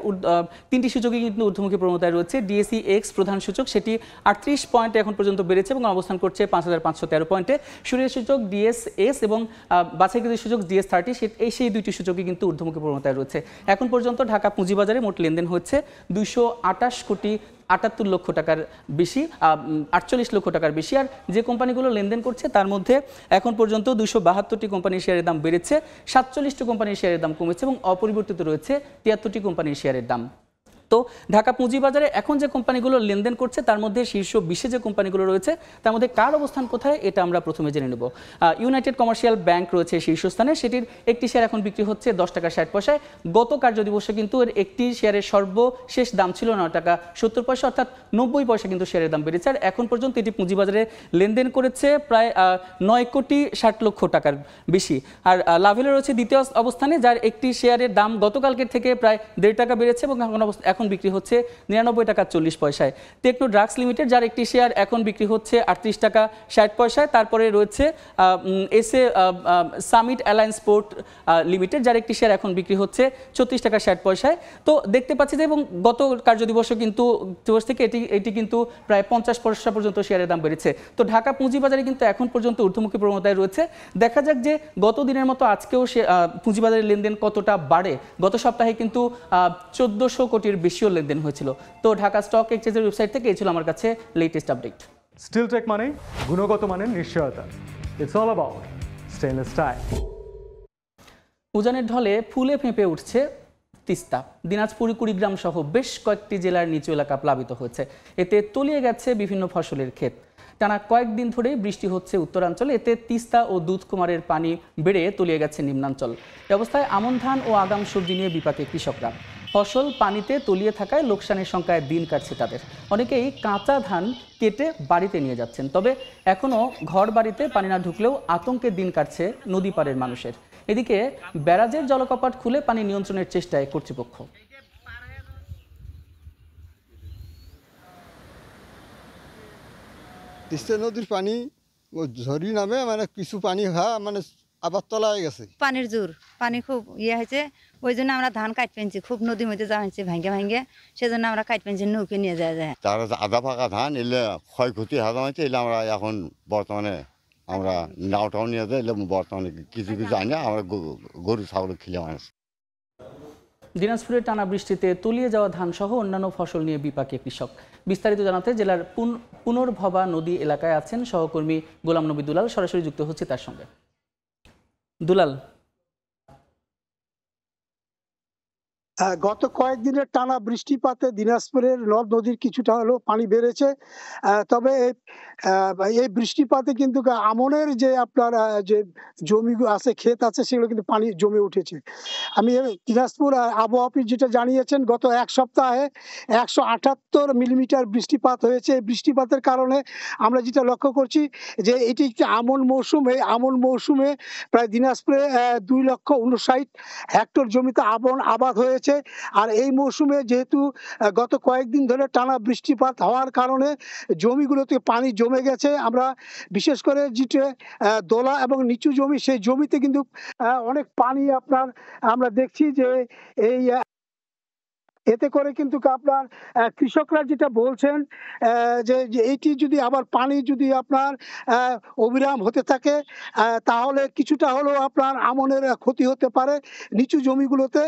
[SPEAKER 1] 3টি সূচকই কিন্তু ঊর্ধ্বমুখী প্রবণতায় রয়েছে। ডিএসসি এক্স প্রধান সূচক সেটি 38 পয়েন্টে এখন পর্যন্ত বেড়েছে এবং অবস্থান করছে 5513 পয়েন্টে। সূর্যের সূচক ডিএসএস এবং বাছাইকৃত সূচক ডিএস30 সেই 2টি সূচকই কিন্তু ঊর্ধ্বমুখী প্রবণতায় রয়েছে। এখন পর্যন্ত ঢাকা পুঁজিবাজারে মোট লেনদেন হচ্ছে 228 কোটি 78 লক্ষ টাকার বেশি, 48 লক্ষ টাকার বেশি। আর যে কোম্পানিগুলো লেনদেন করছে তার মধ্যে এখন পর্যন্ত 272টি কোম্পানির শেয়ারের দাম বেড়েছে, 47টি কোম্পানির শেয়ারের দাম কমেছে এবং অপরিবর্তিত রয়েছে 73টি কোম্পানির শেয়ারের দাম। তো ঢাকা পুঁজিবাজারে এখন যে কোম্পানিগুলো লেনদেন করছে তার মধ্যে শীর্ষ 20-এ যে কোম্পানিগুলো রয়েছে তার মধ্যে কার অবস্থান কোথায় এটা আমরা প্রথমে জেনে নেব। ইউনাইটেড কমার্শিয়াল ব্যাংক রয়েছে শীর্ষস্থানে, সেটির একটি শেয়ার এখন বিক্রি হচ্ছে 10 টাকা 60 পয়সায়। গত কার্যদিবসে কিন্তু এর একটি শেয়ারের সর্বশেষ দাম ছিল 9 টাকা 70 পয়সা, অর্থাৎ 90 পয়সা কিন্তু শেয়ারের দাম বেড়েছে। আর এখন পর্যন্ত এটি পুঁজিবাজারে লেনদেন করেছে প্রায় 9 কোটি 60 লক্ষ টাকার বেশি। আর লাভেলে রয়েছে দ্বিতীয় অবস্থানে, যার একটি শেয়ারের দাম গতকালকের থেকে প্রায় 1.5 টাকা বেড়েছে এবং এখন বিক্রি হচ্ছে 99 টাকা 40 পয়সায়। টেকনো ড্রাগস লিমিটেড, যার একটি শেয়ার এখন বিক্রি হচ্ছে 38 টাকা 60 পয়সায়। তারপরে রয়েছে সামিট অ্যালায়েন্স পোর্ট লিমিটেড, যার একটি শেয়ার এখন বিক্রি হচ্ছে 34 টাকা 60 পয়সায়। তো দেখতে পাচ্ছি যে এবং গত কার্যদিবসে কিন্তু দিবস থেকে এটি কিন্তু প্রায় 50 পয়সা পর্যন্ত শেয়ারের দাম বেড়েছে। তো ঢাকা পুঁজিবাজারে কিন্তু এখন পর্যন্ত ঊর্ধ্বমুখী প্রবণতায় রয়েছে। দেখা যাক যে গত দিনের মতো আজকেও পুঁজিবাজারের লেনদেন কতটা বাড়ে। গত সপ্তাহে কিন্তু 1400 কোটির বেশিও লেনদেন হয়েছিল। তো ঢাকা স্টক এক্সচেঞ্জের ওয়েবসাইট থেকে এই ছিল আমার কাছে লেটেস্ট আপডেট।
[SPEAKER 18] স্টিলটেক মানে গুণগত মানের নিশ্চয়তা। It's all about stainless style.
[SPEAKER 1] উজানের ঢলে ফুলে ফেঁপে উঠছে তিস্তা। দিনাজপুর, কুড়িগ্রাম সহ বেশ কয়েকটি জেলার নিচু এলাকা প্লাবিত হয়েছে। এতে তলিয়ে গেছে বিভিন্ন ফসলের ক্ষেত। টানা কয়েকদিন ধরেই বৃষ্টি হচ্ছে উত্তরাঞ্চলে, এতে তিস্তা ও দুধকুমারের পানি বেড়ে তলিয়ে গেছে নিম্নাঞ্চল। এ অবস্থায় আমন ধান ও আগাম সবজি নিয়ে বিপাকে কৃষকরা। ফসল পানিতে তলিয়ে থাকায় লোকসানের সংখ্যায় দিন কাটছে তাদের। অনেকেই কাঁচা ধান কেটে বাড়িতে নিয়ে যাচ্ছেন, তবে এখনও ঘর বাড়িতে পানি না ঢুকলেও আতঙ্কে দিন কাটছে নদী পাড়ের মানুষের। এদিকে ব্যারাজের জলকপাট খুলে পানি নিয়ন্ত্রণের চেষ্টায় কর্তৃপক্ষ।
[SPEAKER 19] তিস্তা নদীর পানি ঝরি নামে মানে কিছু পানি মানে আবার তলায় গেছে,
[SPEAKER 20] পানির জোর, পানি খুব হয়েছে, ওই জন্য আমরা ধান কাট পেয়েছি, খুব নদীর মধ্যে যাওয়া হয়েছে ভাঙ্গে, সেজন্য আমরা কাট পেয়েছি, নৌকে নিয়ে যায়।
[SPEAKER 19] তারা আধা ফাঁকা ধান এলে ক্ষয়ক্ষতি হাজা হয়েছে, এলে আমরা এখন বর্তমানে আমরা নাওটাও নিয়ে যাই, এলে বর্তমানে কিছু আনি আমরা গরু ছাগল খেলে মানুষ।
[SPEAKER 1] দিনাজপুরে টানা বৃষ্টিতে তলিয়ে যাওয়া ধান সহ অন্যান্য ফসল নিয়ে বিপাকে কৃষক। বিস্তারিত জানাতে জেলার পুনর্ভবা নদী এলাকায় আছেন সহকর্মী গোলাম নবী দুলাল, সরাসরি যুক্ত হচ্ছে তার সঙ্গে। দুলাল,
[SPEAKER 21] গত কয়েকদিনের টানা বৃষ্টিপাতে দিনাজপুরের নদ নদীর কিছুটা হলেও পানি বেড়েছে, তবে এই বৃষ্টিপাতে কিন্তু আমনের যে আপনার যে জমি আছে, ক্ষেত আছে, সেগুলো কিন্তু পানি জমে উঠেছে। আমি দিনাজপুর আবহাওয়া অফিস যেটা জানিয়েছেন, গত এক সপ্তাহে 178 মিলিমিটার বৃষ্টিপাত হয়েছে। এই বৃষ্টিপাতের কারণে আমরা যেটা লক্ষ্য করছি যে এটি একটি আমন মৌসুম। এই আমন মৌসুমে প্রায় দিনাজপুরে 2,59,000 হেক্টর জমিতে আবাদ হয়েছে। আর এই মৌসুমে যেহেতু গত কয়েকদিন ধরে টানা বৃষ্টিপাত হওয়ার কারণে জমিগুলোতে পানি জমে গেছে। আমরা বিশেষ করে যেটা দোলা এবং নিচু জমি, সেই জমিতে কিন্তু অনেক পানি আমরা দেখছি যে এতে করে কিন্তু আপনার কৃষকরা যেটা বলছেন যে এইটি যদি আবার পানি যদি আপনার অবিরাম হতে থাকে তাহলে কিছুটা হলেও আপনার আমনের ক্ষতি হতে পারে নিচু জমিগুলোতে।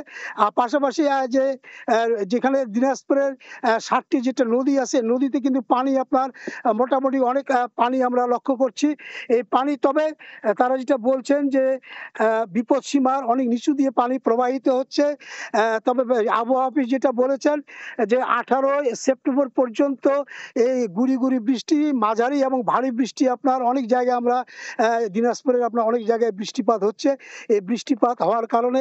[SPEAKER 21] পাশাপাশি যেখানে দিনাজপুরের 60টি যেটা নদী আছে, নদীতে কিন্তু পানি আপনার মোটামুটি অনেক পানি আমরা লক্ষ্য করছি। এই পানি, তবে তারা যেটা বলছেন যে বিপদ সীমার অনেক নিচু দিয়ে পানি প্রবাহিত হচ্ছে। তবে আবহাওয়া অফিস যেটা বলেছেন যে 18 সেপ্টেম্বর পর্যন্ত এই গুড়ি গুড়ি বৃষ্টি, মাঝারি এবং ভারী বৃষ্টি আপনার অনেক জায়গায় আমরা দিনাজপুরের আপনার অনেক জায়গায় বৃষ্টিপাত হচ্ছে। এই বৃষ্টিপাত হওয়ার কারণে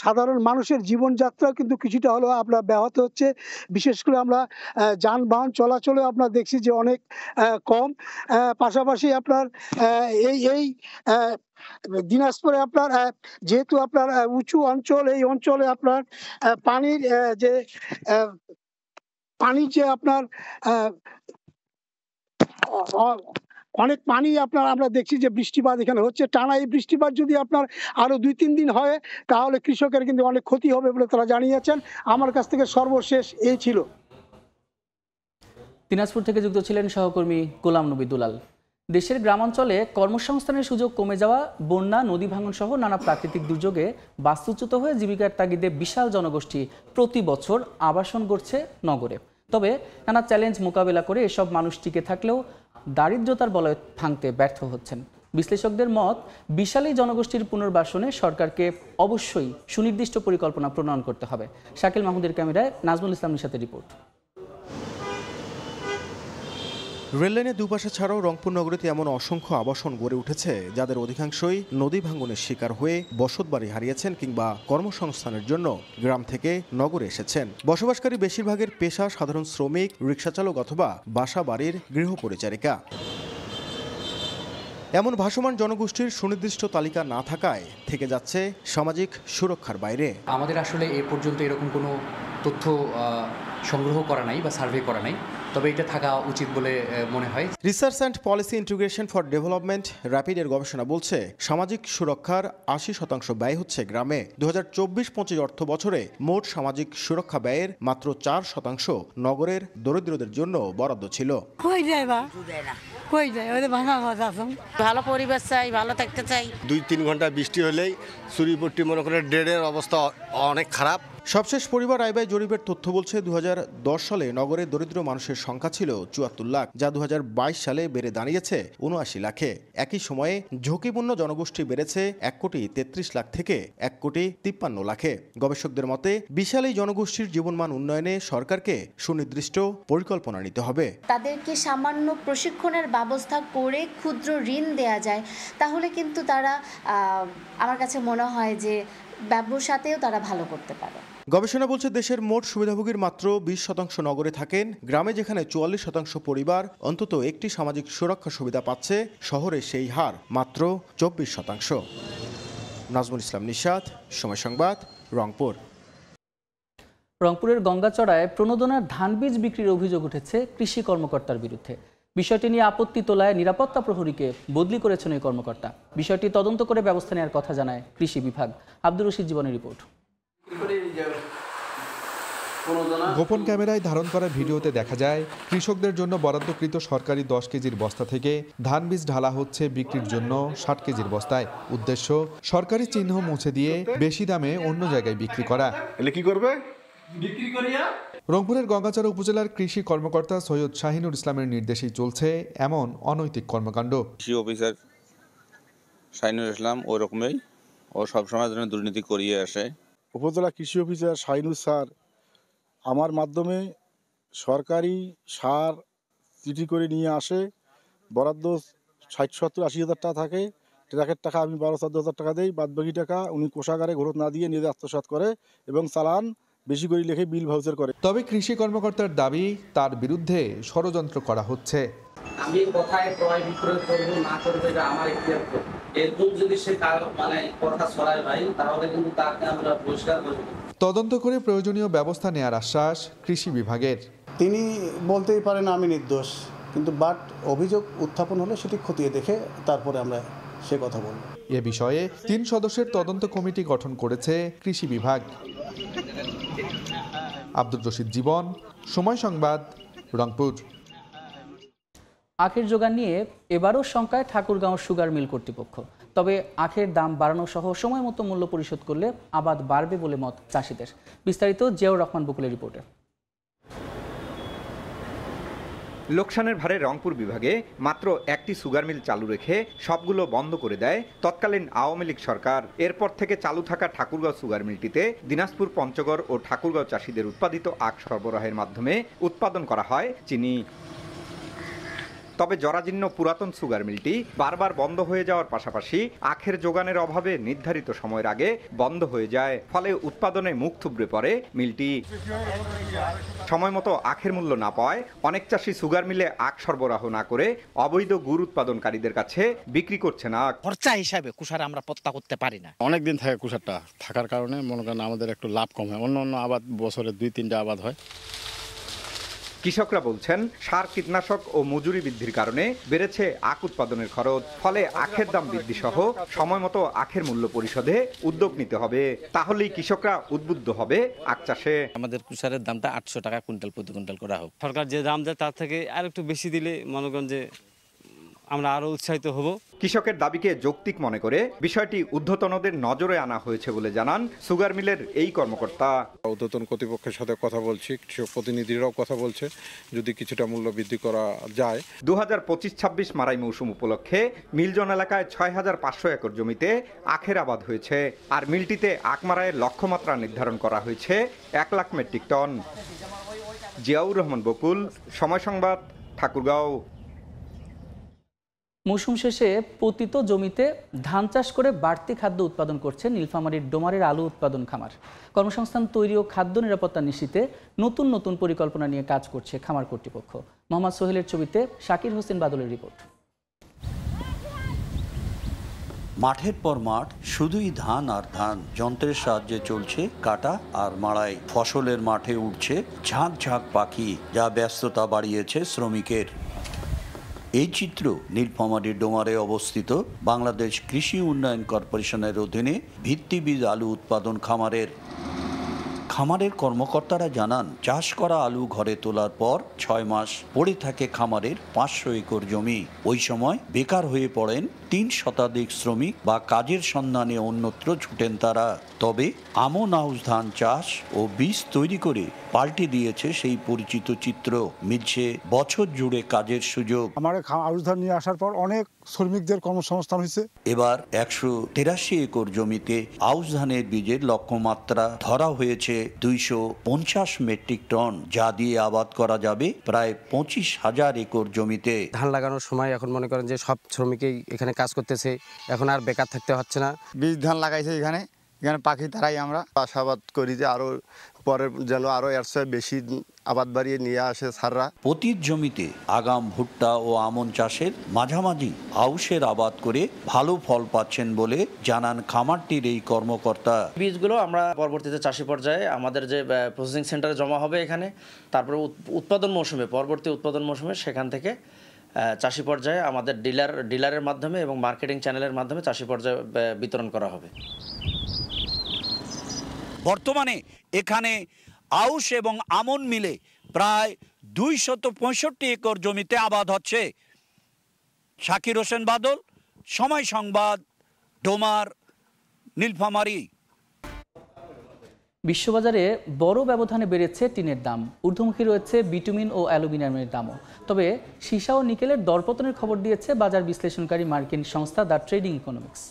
[SPEAKER 21] সাধারণ মানুষের জীবনযাত্রাও কিন্তু কিছুটা হলেও আপনার ব্যাহত হচ্ছে। বিশেষ করে আমরা যানবাহন চলাচলে আপনার দেখছি যে অনেক কম। পাশাপাশি আপনার এই দিনাজপুরে আপনার যেহেতু আপনার উঁচু অঞ্চল, এই অঞ্চলে আপনার পানির যে আপনার অনেক পানি আমরা দেখছি যে বৃষ্টিপাত এখানে হচ্ছে টানা। এই বৃষ্টিপাত যদি আপনার আরো 2-3 দিন হয় তাহলে কৃষকের কিন্তু অনেক ক্ষতি হবে বলে তারা জানিয়েছেন। আমার কাছ থেকে সর্বশেষ এই ছিল।
[SPEAKER 1] দিনাজপুর থেকে যুক্ত ছিলেন সহকর্মী গোলাম নবী দুলাল। দেশের গ্রামাঞ্চলে কর্মসংস্থানের সুযোগ কমে যাওয়া, বন্যা, নদী ভাঙন সহ নানা প্রাকৃতিক দুর্যোগে বাস্তুচ্যুত হয়ে জীবিকার তাগিদে বিশাল জনগোষ্ঠী প্রতি বছর আবাসন করছে নগরে। তবে নানা চ্যালেঞ্জ মোকাবেলা করে এসব মানুষ টিকে থাকলেও দারিদ্রতার বলয়ে ভাঙতে ব্যর্থ হচ্ছেন। বিশ্লেষকদের মত, বিশাল এই জনগোষ্ঠীর পুনর্বাসনে সরকারকে অবশ্যই সুনির্দিষ্ট পরিকল্পনা প্রণয়ন করতে হবে। শাকিল মাহমুদের ক্যামেরায় নাজমুল ইসলাম নিশাতের রিপোর্ট।
[SPEAKER 3] রেললাইনের দুপাশে ছাড়াও রংপুর নগরীতে এমন অসংখ্য আবাসন গড়ে উঠেছে যাদের অধিকাংশই নদী ভাঙনের শিকার হয়ে বসতবাড়ি হারিয়েছেন কিংবা কর্মসংস্থানের জন্য গ্রাম থেকে নগরে এসেছেন। বসবাসকারী বেশিরভাগের পেশা সাধারণ শ্রমিক, রিকশাচালক অথবা বাসা বাড়ির গৃহপরিচারিকা। এমন ভাসমান জনগোষ্ঠীর সুনির্দিষ্ট তালিকা না থাকায় থেকে যাচ্ছে সামাজিক সুরক্ষার বাইরে।
[SPEAKER 22] আমাদের আসলে এ পর্যন্ত এরকম কোনো তথ্য সংগ্রহ করা নাই বা সার্ভে করা নাই, তবে এটা থাকা উচিত বলে মনে হয়।
[SPEAKER 3] Research and policy integration for development র্যাপিডের গবেষণা বলছে সামাজিক সুরক্ষার 80% ব্যয় হচ্ছে গ্রামে। 2024-25 অর্থ বছরে মোট সামাজিক সুরক্ষা ব্যয়ের মাত্র 4% নগরের দরিদ্রদের জন্য বরাদ্দ ছিল।
[SPEAKER 23] ভালো পরিবেশ চাই, ভালো থাকতে চাই। 2-3 ঘন্টা বৃষ্টি হলেই চুরিপট্টি মনে করে ড্রেনের অবস্থা অনেক খারাপ।
[SPEAKER 3] সবশেষ পরিবার আয় ব্যয় জরিপের তথ্য বলছে 2010 সালে নগরে দরিদ্র মানুষের সংখ্যা ছিল 74 লাখ, যা 2022 সালে বেড়ে দাঁড়িয়েছে 79 লাখে। একই সময়ে ঝুঁকিপূর্ণ জনগোষ্ঠী বেড়েছে 1,33 লাখ থেকে 1,53 লাখে। গবেষকদের মতে বিশাল এই জনগোষ্ঠীর জীবনমান উন্নয়নে সরকারকে সুনির্দিষ্ট পরিকল্পনা নিতে হবে।
[SPEAKER 24] তাদেরকে সামান্য প্রশিক্ষণের ব্যবস্থা করে ক্ষুদ্র ঋণ দেয়া যায়, তাহলে কিন্তু তারা আমার কাছে মনে হয় যে ব্যবসাতেও তারা ভালো করতে পারে।
[SPEAKER 3] গবেষণা বলছে দেশের মোট সুবিধাভোগীর মাত্র 20% নগরে থাকেন। গ্রামে যেখানে 44% পরিবার অন্তত একটি সামাজিক সুরক্ষা সুবিধা পাচ্ছে, শহরে সেই হার মাত্র 24%। নাজমুল ইসলাম নিশাত, সময় সংবাদ, রংপুর।
[SPEAKER 1] রংপুরের গঙ্গাচড়ায় প্রণোদনার ধান বীজ বিক্রির অভিযোগ উঠেছে কৃষি কর্মকর্তার বিরুদ্ধে। বিষয়টি নিয়ে আপত্তি তোলায় নিরাপত্তা প্রহরীকে বদলি করেছেন ওই কর্মকর্তা। বিষয়টি তদন্ত করে ব্যবস্থা নেওয়ার কথা জানায় কৃষি বিভাগ। আব্দুর রশিদ জীবনের রিপোর্ট।
[SPEAKER 25] গোপন ক্যামেরায় ধারণ করা ভিডিওতে দেখা যায় কৃষকদের জন্য বরাদ্দকৃত সরকারি 10 কেজির বস্তা থেকে ধান বীজ ঢালা হচ্ছে বিক্রির জন্য 60 কেজির বস্তায়। উদ্দেশ্য সরকারি চিহ্ন মুছে দিয়ে বেশি দামে অন্য জায়গায় বিক্রি করা।
[SPEAKER 26] এলে কি করবে?
[SPEAKER 25] রংপুরের গঙ্গাচড়া উপজেলার কৃষি কর্মকর্তা সৈয়দ শাহিনুর ইসলামের নির্দেশেই চলছে এমন অনৈতিক কর্মকাণ্ড।
[SPEAKER 27] কৃষি অফিসার শাহিনুর ইসলাম ওই রকমই, ও সবসময় দুর্নীতি করিয়ে আসে।
[SPEAKER 26] উপজেলা কৃষি অফিসার শাহিনুর স্যার আমার মাধ্যমে সরকারি সার চিঠি করে নিয়ে আসে। বরাদ্দ 60-70-80 হাজার টাকা থাকে, ট্রাকের টাকা আমি 12-14 টাকা দিই, বাদবাকি টাকা উনি কোষাগারে ঘোরত না দিয়ে নিজে আত্মসাৎ করে এবং চালান বেশি করে লিখে বিল ভাউচার করে।
[SPEAKER 25] তবে কৃষি কর্মকর্তার দাবি তার বিরুদ্ধে ষড়যন্ত্র করা হচ্ছে।
[SPEAKER 28] আমি কোথায় ক্রয় বিক্রয় করব না করব এটা আমার ইখতিয়ার। এরকম যদি সে কথা ছড়ায় ভাই, তাহলে কিন্তু তাকে আমরা বহিষ্কার করব।
[SPEAKER 25] তদন্ত করে প্রয়োজনীয় ব্যবস্থা নেওয়ার আশ্বাস কৃষি বিভাগের।
[SPEAKER 29] তিনি বলতেই পারেন আমি নির্দোষ, কিন্তু অভিযোগ উত্থাপন হলে সেটি খতিয়ে দেখে তারপরে আমরা সে কথা বলব।
[SPEAKER 25] এ বিষয়ে 3 সদস্যের তদন্ত কমিটি গঠন করেছে কৃষি বিভাগ। আব্দুর রশিদ জীবন, সময় সংবাদ, রংপুর।
[SPEAKER 1] আখের যোগান নিয়ে এবারও শঙ্কায় ঠাকুরগাঁও সুগার মিল কর্তৃপক্ষ। তবে আখের দাম বাড়ানো সহ সময় মতো মূল্য পরিশোধ করলে আবাদ বাড়বে বলে মত চাষিদের। বিস্তারিত জিয়াউর রহমান বকুলের রিপোর্টে।
[SPEAKER 30] লোকসানের ভারে রংপুর বিভাগে মাত্র একটি সুগার মিল চালু রেখে সবগুলো বন্ধ করে দেয় তৎকালীন আওয়ামী লীগ সরকার। এরপর থেকে চালু থাকা ঠাকুরগাঁও সুগার মিলটিতে দিনাজপুর, পঞ্চগড় ও ঠাকুরগাঁও চাষিদের উৎপাদিত আখ সরবরাহের মাধ্যমে উৎপাদন করা হয় চিনি। তবে জরাজীর্ণ পুরাতন সুগার মিলটি বারবার বন্ধ হয়ে যাওয়ার পাশাপাশি আখের যোগানের অভাবে নির্ধারিত সময়ের আগে বন্ধ হয়ে যায়, ফলে উৎপাদনে মুখ থুবড়ে পড়ে মিলটি। সময় মতো আখের মূল্য না পাওয়ায় অনেক চাষি সুগার মিলে আখ সরবরাহ না করে অবৈধ গুড় উৎপাদনকারীদের কাছে বিক্রি করছেন আখ।
[SPEAKER 31] খরচা হিসাবে কুষার আমরা পত্তা করতে পারি না।
[SPEAKER 26] অনেকদিন থাকে কুষারটা থাকার কারণে মনে করেন আমাদের একটু লাভ কম হয়। অন্য আবাদ বছরে 2-3টা আবাদ হয়।
[SPEAKER 30] কৃষকরা বলছেন সার, কীটনাশক ও মজুরি বৃদ্ধির কারণে বেড়েছে আখ উৎপাদনের খরচ, ফলে আখের দাম বৃদ্ধি সহ সময় মতো আখের মূল্য পরিশোধে উদ্যোগ নিতে হবে। তাহলেই কৃষকরা উদ্বুদ্ধ হবে আখ চাষে।
[SPEAKER 31] আমাদের কুষারের দামটা 800 টাকা কুইন্টাল প্রতি কুইন্টাল করা হোক।
[SPEAKER 32] সরকার যে দাম দেয় তার থেকে আর একটু বেশি দিলে মনে করেন যে
[SPEAKER 2] আমরা আরও উৎসাহিত হব।
[SPEAKER 30] কৃষকের দাবিকে যৌক্তিক মনে করে বিষয়টি ঊর্ধ্বতনদের নজরে আনা হয়েছে বলে জানান সুগার মিলের এই কর্মকর্তা।
[SPEAKER 4] ঊর্ধ্বতন কর্তৃপক্ষের সাথে কথা বলছি, কৃষক প্রতিনিধিরাও কথা বলছে, যদি কিছুটা মূল্য বৃদ্ধি করা যায়।
[SPEAKER 30] 2025-26 মারাই মৌসুম উপলক্ষে মিলজন এলাকায় 6500 একর জমিতে আখের আবাদ হয়েছে। আর মিলটিতে আখ মারাইয়ের লক্ষ্যমাত্রা নির্ধারণ করা হয়েছে 1 লাখ মেট্রিক টন। জিয়াউর রহমান বকুল, সময় সংবাদ, ঠাকুরগাঁও।
[SPEAKER 1] মৌসুম শেষে পতিত জমিতে ধান চাষ করে বাড়তি খাদ্য উৎপাদন করছে নীলফামারীর ডোমারের আলু উৎপাদন খামার। কর্মসংস্থান তৈরি ও খাদ্য নিরাপত্তা নিশ্চিতে নতুন নতুন পরিকল্পনা নিয়ে কাজ করছে খামার কর্তৃপক্ষ। মোহাম্মদ সোহেলের ছবিতে শাকির হোসেন বাদলের রিপোর্ট।
[SPEAKER 5] মাঠের পর মাঠ শুধুই ধান আর ধান, যন্ত্রের সাহায্যে চলছে কাটা আর মাড়াই। ফসলের মাঠে উঠছে ঝাঁক ঝাঁক পাখি, যা ব্যস্ততা বাড়িয়েছে শ্রমিকের। এই চিত্র নীলফামারীর ডোমারে অবস্থিত বাংলাদেশ কৃষি উন্নয়ন কর্পোরেশনের অধীনে ভিত্তিবীজ আলু উৎপাদন খামারের। খামারের কর্মকর্তারা জানান, চাষ করা আলু ঘরে তোলার পর 6 মাস পড়ে থাকে খামারের 500 একর জমি। ওই সময় বেকার হয়ে পড়েন 3 শতাধিক শ্রমিক বা কাজের সন্ধানে অন্যত্র ছুটেন তারা। তবে আমন আউশ ধান চাষ ও বীজ তৈরি করে পাল্টে দিয়েছে সেই পরিচিত চিত্র। মিলছে বছর জুড়ে কাজের সুযোগ।
[SPEAKER 26] আমার আউশ ধান নিয়ে আসার পর অনেক শ্রমিকদের কর্মসংস্থান হয়েছে।
[SPEAKER 5] এবার 183 একর জমিতে আউশ ধানের বীজের লক্ষ্যমাত্রা ধরা হয়েছে 250 মেট্রিক টন, যা দিয়ে আবাদ করা যাবে প্রায় 25,000 একর জমিতে।
[SPEAKER 2] ধান লাগানোর সময় এখন মনে করেন যে সব শ্রমিকই এখানে কাজ করতেছে, এখন আর বেকার থাকতে হচ্ছে না।
[SPEAKER 6] বীজ ধান লাগাইছে এখানে পাখি তারাই আমরা চাষাবাদ করি যে আরো পরে যেন আরো এর চেয়ে বেশি আবাদ বাড়িয়ে নিয়ে আসে সাররা।
[SPEAKER 5] পতিত জমিতে আগাম, ভুট্টা ও আমন চাষের মাঝামাঝি আউশের আবাদ করে ভালো ফল পাচ্ছেন বলে জানান খামারটির এই কর্মকর্তা।
[SPEAKER 31] বীজগুলো আমরা পরবর্তীতে চাষি পর্যায়ে আমাদের যে প্রসেসিং সেন্টারে জমা হবে এখানে, তারপরে পরবর্তী উৎপাদন মৌসুমে সেখান থেকে চাষি পর্যায়ে আমাদের ডিলারের মাধ্যমে এবং মার্কেটিং চ্যানেলের মাধ্যমে চাষি পর্যায়ে বিতরণ করা হবে।
[SPEAKER 5] বর্তমানে এখানে আউশ এবং আমন মিলে প্রায় 265 একর জমিতে আবাদ হচ্ছে। শাকির হোসেন বাদল, সময় সংবাদ, ডোমার, নীলফামারী।
[SPEAKER 1] বিশ্ববাজারে বড় ব্যবধানে বেড়েছে টিনের দাম। ঊর্ধ্বমুখী রয়েছে বিটুমিন ও অ্যালুমিনিয়ামের দামও। তবে সীসা ও নিকেলের দরপতনের খবর দিয়েছে বাজার বিশ্লেষণকারী মার্কিন সংস্থা দ্য ট্রেডিং ইকোনমিক্স।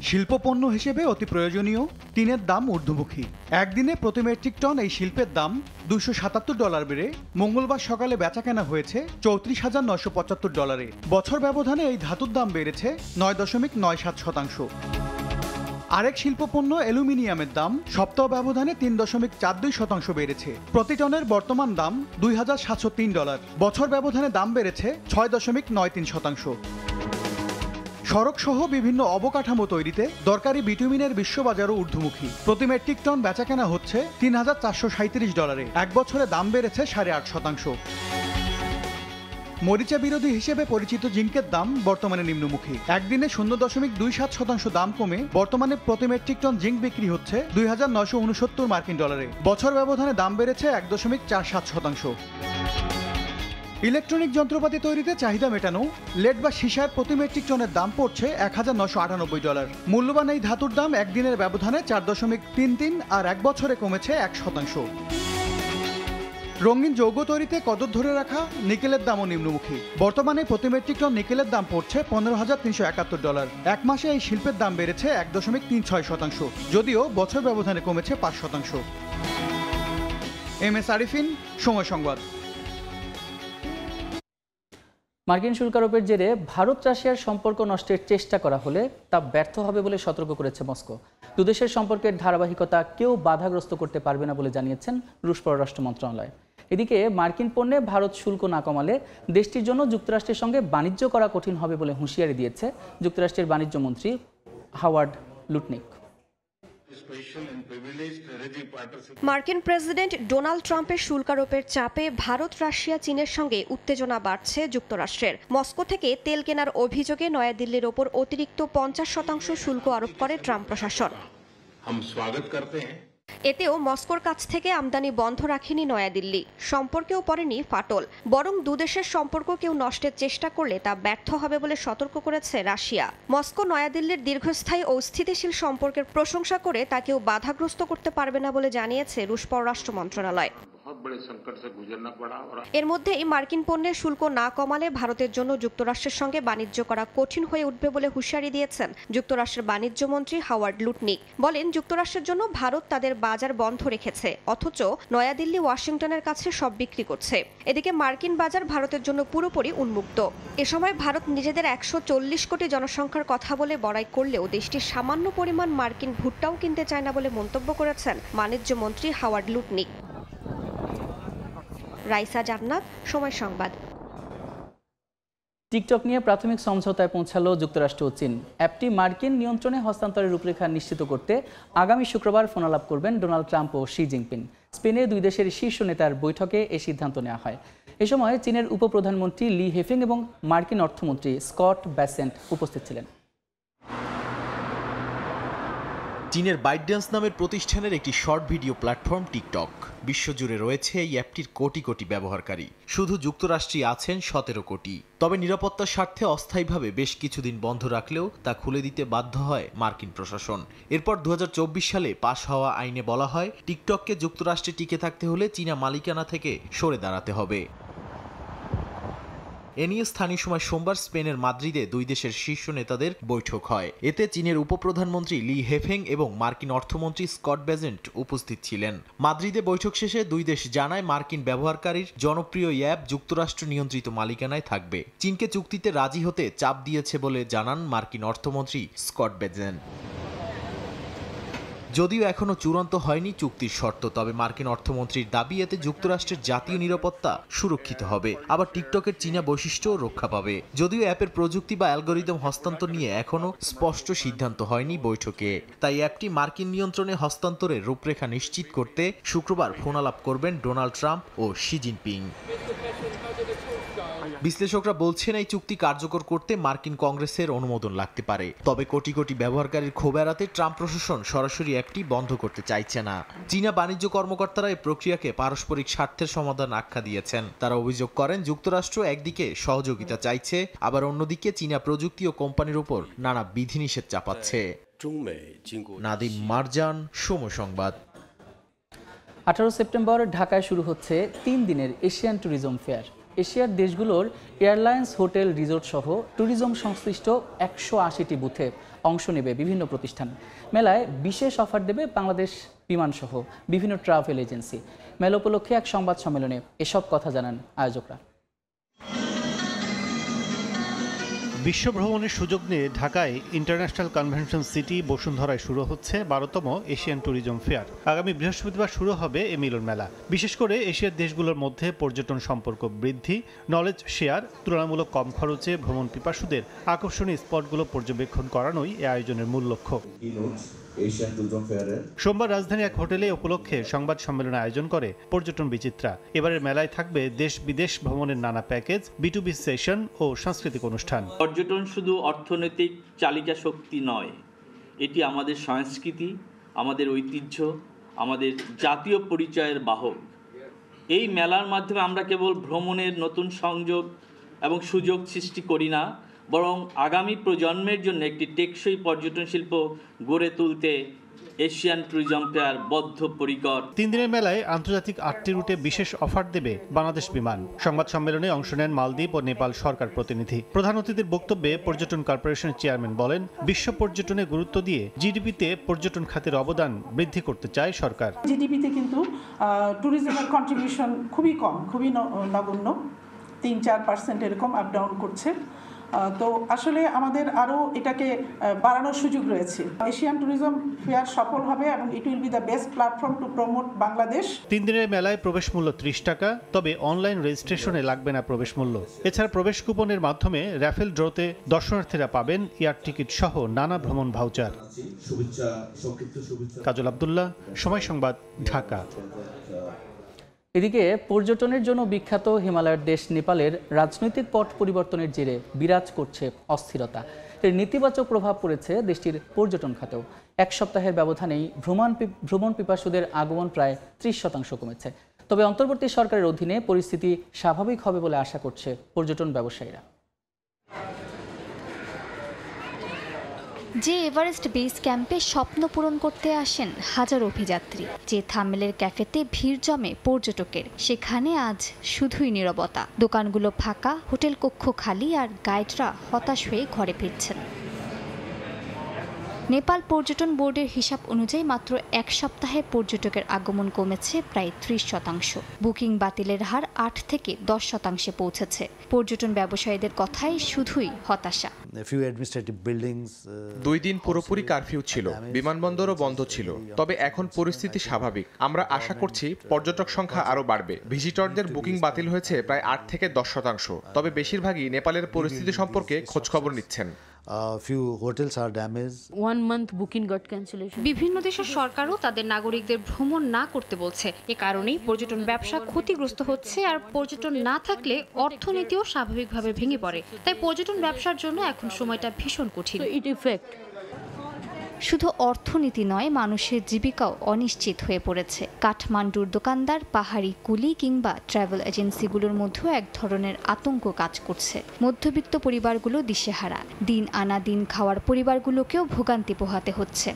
[SPEAKER 7] শিল্পপণ্য হিসেবে অতি প্রয়োজনীয় টিনের দাম ঊর্ধ্বমুখী। একদিনে প্রতি মেট্রিক টন এই শিল্পের দাম $277 বেড়ে মঙ্গলবার সকালে বেচাকেনা হয়েছে $34,975। বছর ব্যবধানে এই ধাতুর দাম বেড়েছে 9.97%। আরেক শিল্পপণ্য অ্যালুমিনিয়ামের দাম সপ্তাহ ব্যবধানে 3.42% বেড়েছে। প্রতি টনের বর্তমান দাম $2,703। বছর ব্যবধানে দাম বেড়েছে 6.93%। সড়ক সহ বিভিন্ন অবকাঠামো তৈরিতে দরকারি বিটুমিনের বিশ্ববাজারও ঊর্ধ্বমুখী। প্রতি মেট্রিক টন বেচাকেনা হচ্ছে $3,437। এক বছরে দাম বেড়েছে 8.5%। মরিচা বিরোধী হিসেবে পরিচিত জিঙ্কের দাম বর্তমানে নিম্নমুখী। একদিনে 0.27% দাম কমে বর্তমানে প্রতি মেট্রিক টন জিঙ্ক বিক্রি হচ্ছে $2,969 মার্কিন ডলারে। বছর ব্যবধানে দাম বেড়েছে 1.47%। ইলেকট্রনিক যন্ত্রপাতি তৈরিতে চাহিদা মেটানো লেড বা সীসার প্রতি মেট্রিক টনের দাম পড়ছে $1,998। মূল্যবান এই ধাতুর দাম একদিনের ব্যবধানে 4.33 আর এক বছরে কমেছে 1%। রঙিন যৌগ তৈরিতে কদর ধরে রাখা নিকেলের দামও নিম্নমুখী। বর্তমানে প্রতি মেট্রিক টন নিকেলের দাম পড়ছে $15,371। এক মাসে এই শিল্পের দাম বেড়েছে 1.36%, যদিও বছর ব্যবধানে কমেছে 5%। MS আরিফিন, সময় সংবাদ।
[SPEAKER 1] মার্কিন শুল্ক আরোপের জেরে ভারত রাশিয়ার সম্পর্ক নষ্টের চেষ্টা করা হলে তা ব্যর্থ হবে বলে সতর্ক করেছে মস্কো। দুদেশের সম্পর্কের ধারাবাহিকতা কেউ বাধাগ্রস্ত করতে পারবে না বলে জানিয়েছেন রুশ পররাষ্ট্র মন্ত্রণালয়। এদিকে মার্কিন পণ্যে ভারত শুল্ক না কমালে দেশটির জন্য যুক্তরাষ্ট্রের সঙ্গে বাণিজ্য করা কঠিন হবে বলে হুঁশিয়ারি দিয়েছে যুক্তরাষ্ট্রের বাণিজ্য মন্ত্রী হাওয়ার্ড লুটনিক।
[SPEAKER 8] মার্কিন প্রেসিডেন্ট ডোনাল্ড ট্রাম্পের শুল্ক আরোপের চাপে ভারত, রাশিয়া, চীনের সঙ্গে উত্তেজনা বাড়ছে যুক্তরাষ্ট্রের। মস্কো থেকে তেল কেনার অভিযোগে নয়াদিল্লির ওপর অতিরিক্ত 50% শুল্ক আরোপ করে ট্রাম্প প্রশাসন। এতেও মস্কোর কাছ থেকে আমদানি বন্ধ রাখেনি নয়াদিল্লি, সম্পর্কেও পড়েনি ফাটল, বরং দুদেশের সম্পর্ক কেউ নষ্টের চেষ্টা করলে তা ব্যর্থ হবে বলে সতর্ক করেছে রাশিয়া। মস্কো নয়াদিল্লির দীর্ঘস্থায়ী ও স্থিতিশীল সম্পর্কের প্রশংসা করে তা কেউ বাধাগ্রস্ত করতে পারবে না বলে জানিয়েছে রুশ পররাষ্ট্র মন্ত্রণালয়। এর মধ্যেই মার্কিন পণ্যের শুল্ক না কমালে ভারতের জন্য যুক্তরাষ্ট্রের সঙ্গে বাণিজ্য করা কঠিন হয়ে উঠবে বলে হুঁশিয়ারি দিয়েছেন যুক্তরাষ্ট্রের বাণিজ্য মন্ত্রী হাওয়ার্ড লুটনিক। বলেন, যুক্তরাষ্ট্রের জন্য ভারত তাদের বাজার বন্ধ রেখেছে, অথচ নয়াদিল্লি ওয়াশিংটনের কাছে সব বিক্রি করছে। এদিকে মার্কিন বাজার ভারতের জন্য পুরোপুরি উন্মুক্ত। এ সময় ভারত নিজেদের 140 কোটি জনসংখ্যার কথা বলে বড়াই করলেও দেশটির সামান্য পরিমাণ মার্কিন ভুট্টাও কিনতে চায় না বলে মন্তব্য করেছেন বাণিজ্য মন্ত্রী হাওয়ার্ড লুটনিক। রাইসা জান্নাত, সময় সংবাদ।
[SPEAKER 1] টিকটক নিয়ে প্রাথমিক সমঝোতায় পৌঁছালো যুক্তরাষ্ট্র ও চীন। অ্যাপটি মার্কিন নিয়ন্ত্রণে হস্তান্তরের রূপরেখা নিশ্চিত করতে আগামী শুক্রবার ফোনালাপ করবেন ডোনাল্ড ট্রাম্প ও শি জিনপিং। স্পেনে দুই দেশের শীর্ষ নেতার বৈঠকে এই সিদ্ধান্ত নেওয়া হয়। এ সময় চীনের উপপ্রধানমন্ত্রী লি হেফিং এবং মার্কিন অর্থমন্ত্রী স্কট বেসেন্ট উপস্থিত ছিলেন।
[SPEAKER 9] চীনের বাইটড্যান্স নামের প্রতিষ্ঠানের একটি শর্ট ভিডিও প্ল্যাটফর্ম টিকটক। বিশ্বজুড়ে রয়েছে এই অ্যাপটির কোটি কোটি ব্যবহারকারী। শুধু যুক্তরাষ্ট্রেই আছেন 17 কোটি। তবে নিরাপত্তার স্বার্থে অস্থায়ীভাবে বেশ কিছুদিন বন্ধ রাখলেও তা খুলে দিতে বাধ্য হয় মার্কিন প্রশাসন। এরপর 2024 সালে পাশ হওয়া আইনে বলা হয়, টিকটককে যুক্তরাষ্ট্রে টিকে থাকতে হলে চীনা মালিকানা থেকে সরে দাঁড়াতে হবে। এ নিয়ে স্থানীয় সময় সোমবার স্পেনের মাদ্রিদে দুই দেশের শীর্ষ নেতাদের বৈঠক হয়। এতে চীনের উপপ্রধানমন্ত্রী লি হেফেং এবং মার্কিন অর্থমন্ত্রী স্কট বেসেন্ট উপস্থিত ছিলেন। মাদ্রিদে বৈঠক শেষে দুই দেশ জানায় মার্কিন ব্যবহারকারীর জনপ্রিয় অ্যাপ যুক্তরাষ্ট্র নিয়ন্ত্রিত মালিকানায় থাকবে। চীনকে চুক্তিতে রাজি হতে চাপ দিয়েছে বলে জানান মার্কিন অর্থমন্ত্রী স্কট বেসেন্ট। যদিও এখনো চূড়ান্ত হয়নি চুক্তির শর্ত, তবে মার্কিন অর্থমন্ত্রীর দাবি এতে যুক্তরাষ্ট্রের জাতীয় নিরাপত্তা সুরক্ষিত হবে, আবার টিকটকের চীনা বৈশিষ্ট্যও রক্ষা পাবে। যদিও অ্যাপের প্রযুক্তি বা অ্যালগোরিদম হস্তান্তর নিয়ে এখনো স্পষ্ট সিদ্ধান্ত হয়নি বৈঠকে, তাই অ্যাপটি মার্কিন নিয়ন্ত্রণে হস্তান্তরের রূপরেখা নিশ্চিত করতে শুক্রবার ফোনালাপ করবেন ডোনাল্ড ট্রাম্প ও শি জিনপিং। বিশ্লেষকরা বলছেন, এই চুক্তি কার্যকর করতে মার্কিন কংগ্রেসের অনুমোদন লাগতে পারে। তবে কোটি কোটি ব্যবহারকারীর ক্ষোভ এড়াতে ট্রাম্প প্রশাসন সরাসরি অ্যাপটি বন্ধ করতে চাইছে না। চীনা বাণিজ্য কর্মকর্তারা এই প্রক্রিয়াকে পারস্পরিক স্বার্থের সমাধান আখ্যা দিয়েছেন। তারা অভিযোগ করেন, যুক্তরাষ্ট্র একদিকে সহযোগিতা চাইছে, আবার অন্যদিকে চীনা প্রযুক্তি ও কোম্পানির উপর নানা বিধিনিষেধ চাপাচ্ছে। নাদিম মারজান, সময় সংবাদ।
[SPEAKER 1] 18 সেপ্টেম্বর ঢাকায় শুরু হচ্ছে 3 দিনের এশিয়ান ট্যুরিজম ফেয়ার। এশিয়ার দেশগুলোর এয়ারলাইন্স, হোটেল, রিসোর্ট সহ ট্যুরিজম সংশ্লিষ্ট 180টি বুথে অংশ নেবে বিভিন্ন প্রতিষ্ঠান। মেলায় বিশেষ অফার দেবে বাংলাদেশ বিমান সহ বিভিন্ন ট্রাভেল এজেন্সি। মেলা উপলক্ষে এক সংবাদ সম্মেলনে এসব কথা জানান আয়োজকরা।
[SPEAKER 10] বিশ্ব ভ্রমণের সুযোগ নিয়ে ঢাকায় ইন্টারন্যাশনাল কনভেনশন সিটি বসুন্ধরায় শুরু হচ্ছে 12তম এশিয়ান ট্যুরিজম ফেয়ার। আগামী বৃহস্পতিবার শুরু হবে এ মিলন মেলা। বিশেষ করে এশিয়ার দেশগুলোর মধ্যে পর্যটন সম্পর্ক বৃদ্ধি, নলেজ শেয়ার, তুলনামূলক কম খরচে ভ্রমণ পিপাসুদের আকর্ষণীয় স্পটগুলো পর্যবেক্ষণ করানোই এ আয়োজনের মূল লক্ষ্য। সোমবার রাজধানী এক হোটেলে উপলক্ষে সংবাদ সম্মেলন আয়োজন করে পর্যটন বিচিত্রা। এবারের মেলায় থাকবে দেশ বিদেশ ভ্রমণের নানা প্যাকেজ, B2B সেশন ও সাংস্কৃতিক অনুষ্ঠান।
[SPEAKER 11] পর্যটন শুধু অর্থনৈতিক চালিকা শক্তি নয়, এটি আমাদের সংস্কৃতি, আমাদের ঐতিহ্য, আমাদের জাতীয় পরিচয়ের বাহক। এই মেলার মাধ্যমে আমরা কেবল ভ্রমণের নতুন সংযোগ এবং সুযোগ সৃষ্টি করি না, বরং আগামী প্রজন্মের জন্য একটি টেকসই পর্যটন শিল্প গড়ে তুলতে এশিয়ান ট্যুরিজম ফেয়ার বদ্ধপরিকর।
[SPEAKER 10] 3 দিনের মেলায় আন্তর্জাতিক 8টি রুটে বিশেষ অফার দেবে বাংলাদেশ বিমান। সংবাদ সম্মেলনে অংশ নেন মালদ্বীপ ও নেপাল সরকার প্রতিনিধি। প্রধান অতিথির বক্তব্যে পর্যটন কর্পোরেশনের চেয়ারম্যান বলেন, বিশ্ব পর্যটনে গুরুত্ব দিয়ে জিডিপিতে পর্যটন খাতের অবদান বৃদ্ধি করতে চায় সরকার।
[SPEAKER 12] জিডিপিতে কিন্তু ট্যুরিজমের কন্ট্রিবিউশন খুবই কম, খুবই নগণ্য, 3-4% এরকম আপ ডাউন করছে। তো আসলে আমাদের আরও এটাকে বাড়ানোর সুযোগ রয়েছে। এশিয়ান ট্যুরিজম ফেয়ার সফল হবে এবং it will be the best platform to promote Bangladesh.
[SPEAKER 10] 3 দিনের মেলায় প্রবেশ মূল্য 30 টাকা, তবে অনলাইন রেজিস্ট্রেশনে লাগবে না প্রবেশ মূল্য। এছাড়া প্রবেশ কুপনের মাধ্যমে র্যাফেল ড্রতে দর্শনার্থীরা পাবেন এয়ার টিকিট সহ নানা ভ্রমণ ভাউচার। কাজল আব্দুল্লাহ, সময় সংবাদ, ঢাকা।
[SPEAKER 1] এদিকে পর্যটনের জন্য বিখ্যাত হিমালয়ের দেশ নেপালের রাজনৈতিক পট পরিবর্তনের জেরে বিরাজ করছে অস্থিরতা। এর নেতিবাচক প্রভাব পড়েছে দেশটির পর্যটন খাতেও। এক সপ্তাহের ব্যবধানেই ভ্রমণ পিপাসুদের আগমন প্রায় 30% কমেছে। তবে অন্তর্বর্তী সরকারের অধীনে পরিস্থিতি স্বাভাবিক হবে বলে আশা করছে পর্যটন ব্যবসায়ীরা।
[SPEAKER 13] যে এভারেস্ট বেস ক্যাম্পে স্বপ্ন পূরণ করতে আসেন হাজারো অভিযাত্রী, যে থামেলের ক্যাফেতে ভিড় জমে পর্যটকের, সেখানে আজ শুধুই নীরবতা। দোকানগুলো ফাঁকা, হোটেল কক্ষ খালি, আর গাইডরা হতাশ হয়ে ঘরে ফিরছেন। নেপাল পর্যটন বোর্ডের হিসাব অনুযায়ী মাত্র এক সপ্তাহে পর্যটকের আগমন কমেছে প্রায় 30%। বুকিং বাতিলের হার 8 থেকে 10% পৌঁছেছে। পর্যটন ব্যবসায়ীদের কথায় শুধুই হতাশা।
[SPEAKER 14] 2 দিন পুরোপুরি কারফিউ ছিল, বিমানবন্দরও বন্ধ ছিল। তবে এখন পরিস্থিতি স্বাভাবিক। আমরা আশা করছি পর্যটক সংখ্যা আরও বাড়বে। ভিজিটরদের বুকিং বাতিল হয়েছে প্রায় 8 থেকে 10%। তবে বেশিরভাগই নেপালের পরিস্থিতি সম্পর্কে খোঁজখবর নিচ্ছেন।
[SPEAKER 13] বিভিন্ন দেশের সরকারও তাদের নাগরিকদের ভ্রমণ না করতে বলছে। এ কারণেই পর্যটন ব্যবসা ক্ষতিগ্রস্ত হচ্ছে, আর পর্যটন না থাকলে অর্থনীতিও স্বাভাবিকভাবে ভেঙে পড়ে। তাই পর্যটন ব্যবসার জন্য এখন সময়টা ভীষণ কঠিন। শুধু অর্থনীতি নয়, মানুষের জীবিকাও অনিশ্চিত হয়ে পড়েছে। কাঠমান্ডুর দোকানদার, পাহাড়ি কুলি কিংবা ট্রাভেল এজেন্সিগুলোর মধ্যেও এক ধরনের আতঙ্ক কাজ করছে। মধ্যবিত্ত পরিবারগুলো দিশেহারা, দিন আনা দিন খাওয়ার পরিবারগুলোকেও ভোগান্তি পোহাতে হচ্ছে।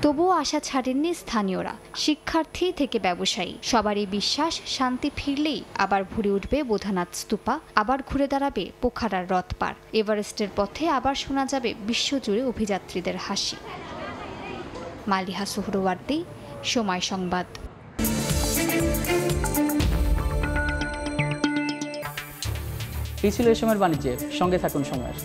[SPEAKER 13] তবুও আশা ছাড়েননি স্থানীয়রা, শিক্ষার্থী থেকে ব্যবসায়ী। সবারই বিশ্বাস, শান্তি ফিরলেই আবার ভরে উঠবে বোধানাথ স্তূপা, আবার ঘুরে দাঁড়াবে পোখারার হ্রদ পার। এভারেস্টের পথে আবার শোনা যাবে বিশ্বজুড়ে অভিযাত্রীদের হাসি। মালিহা সুহরওয়ার্দী, সময় সংবাদ।
[SPEAKER 1] এই ছিল এই সময়ের বাণিজ্যে। সঙ্গে থাকুন সময়ের।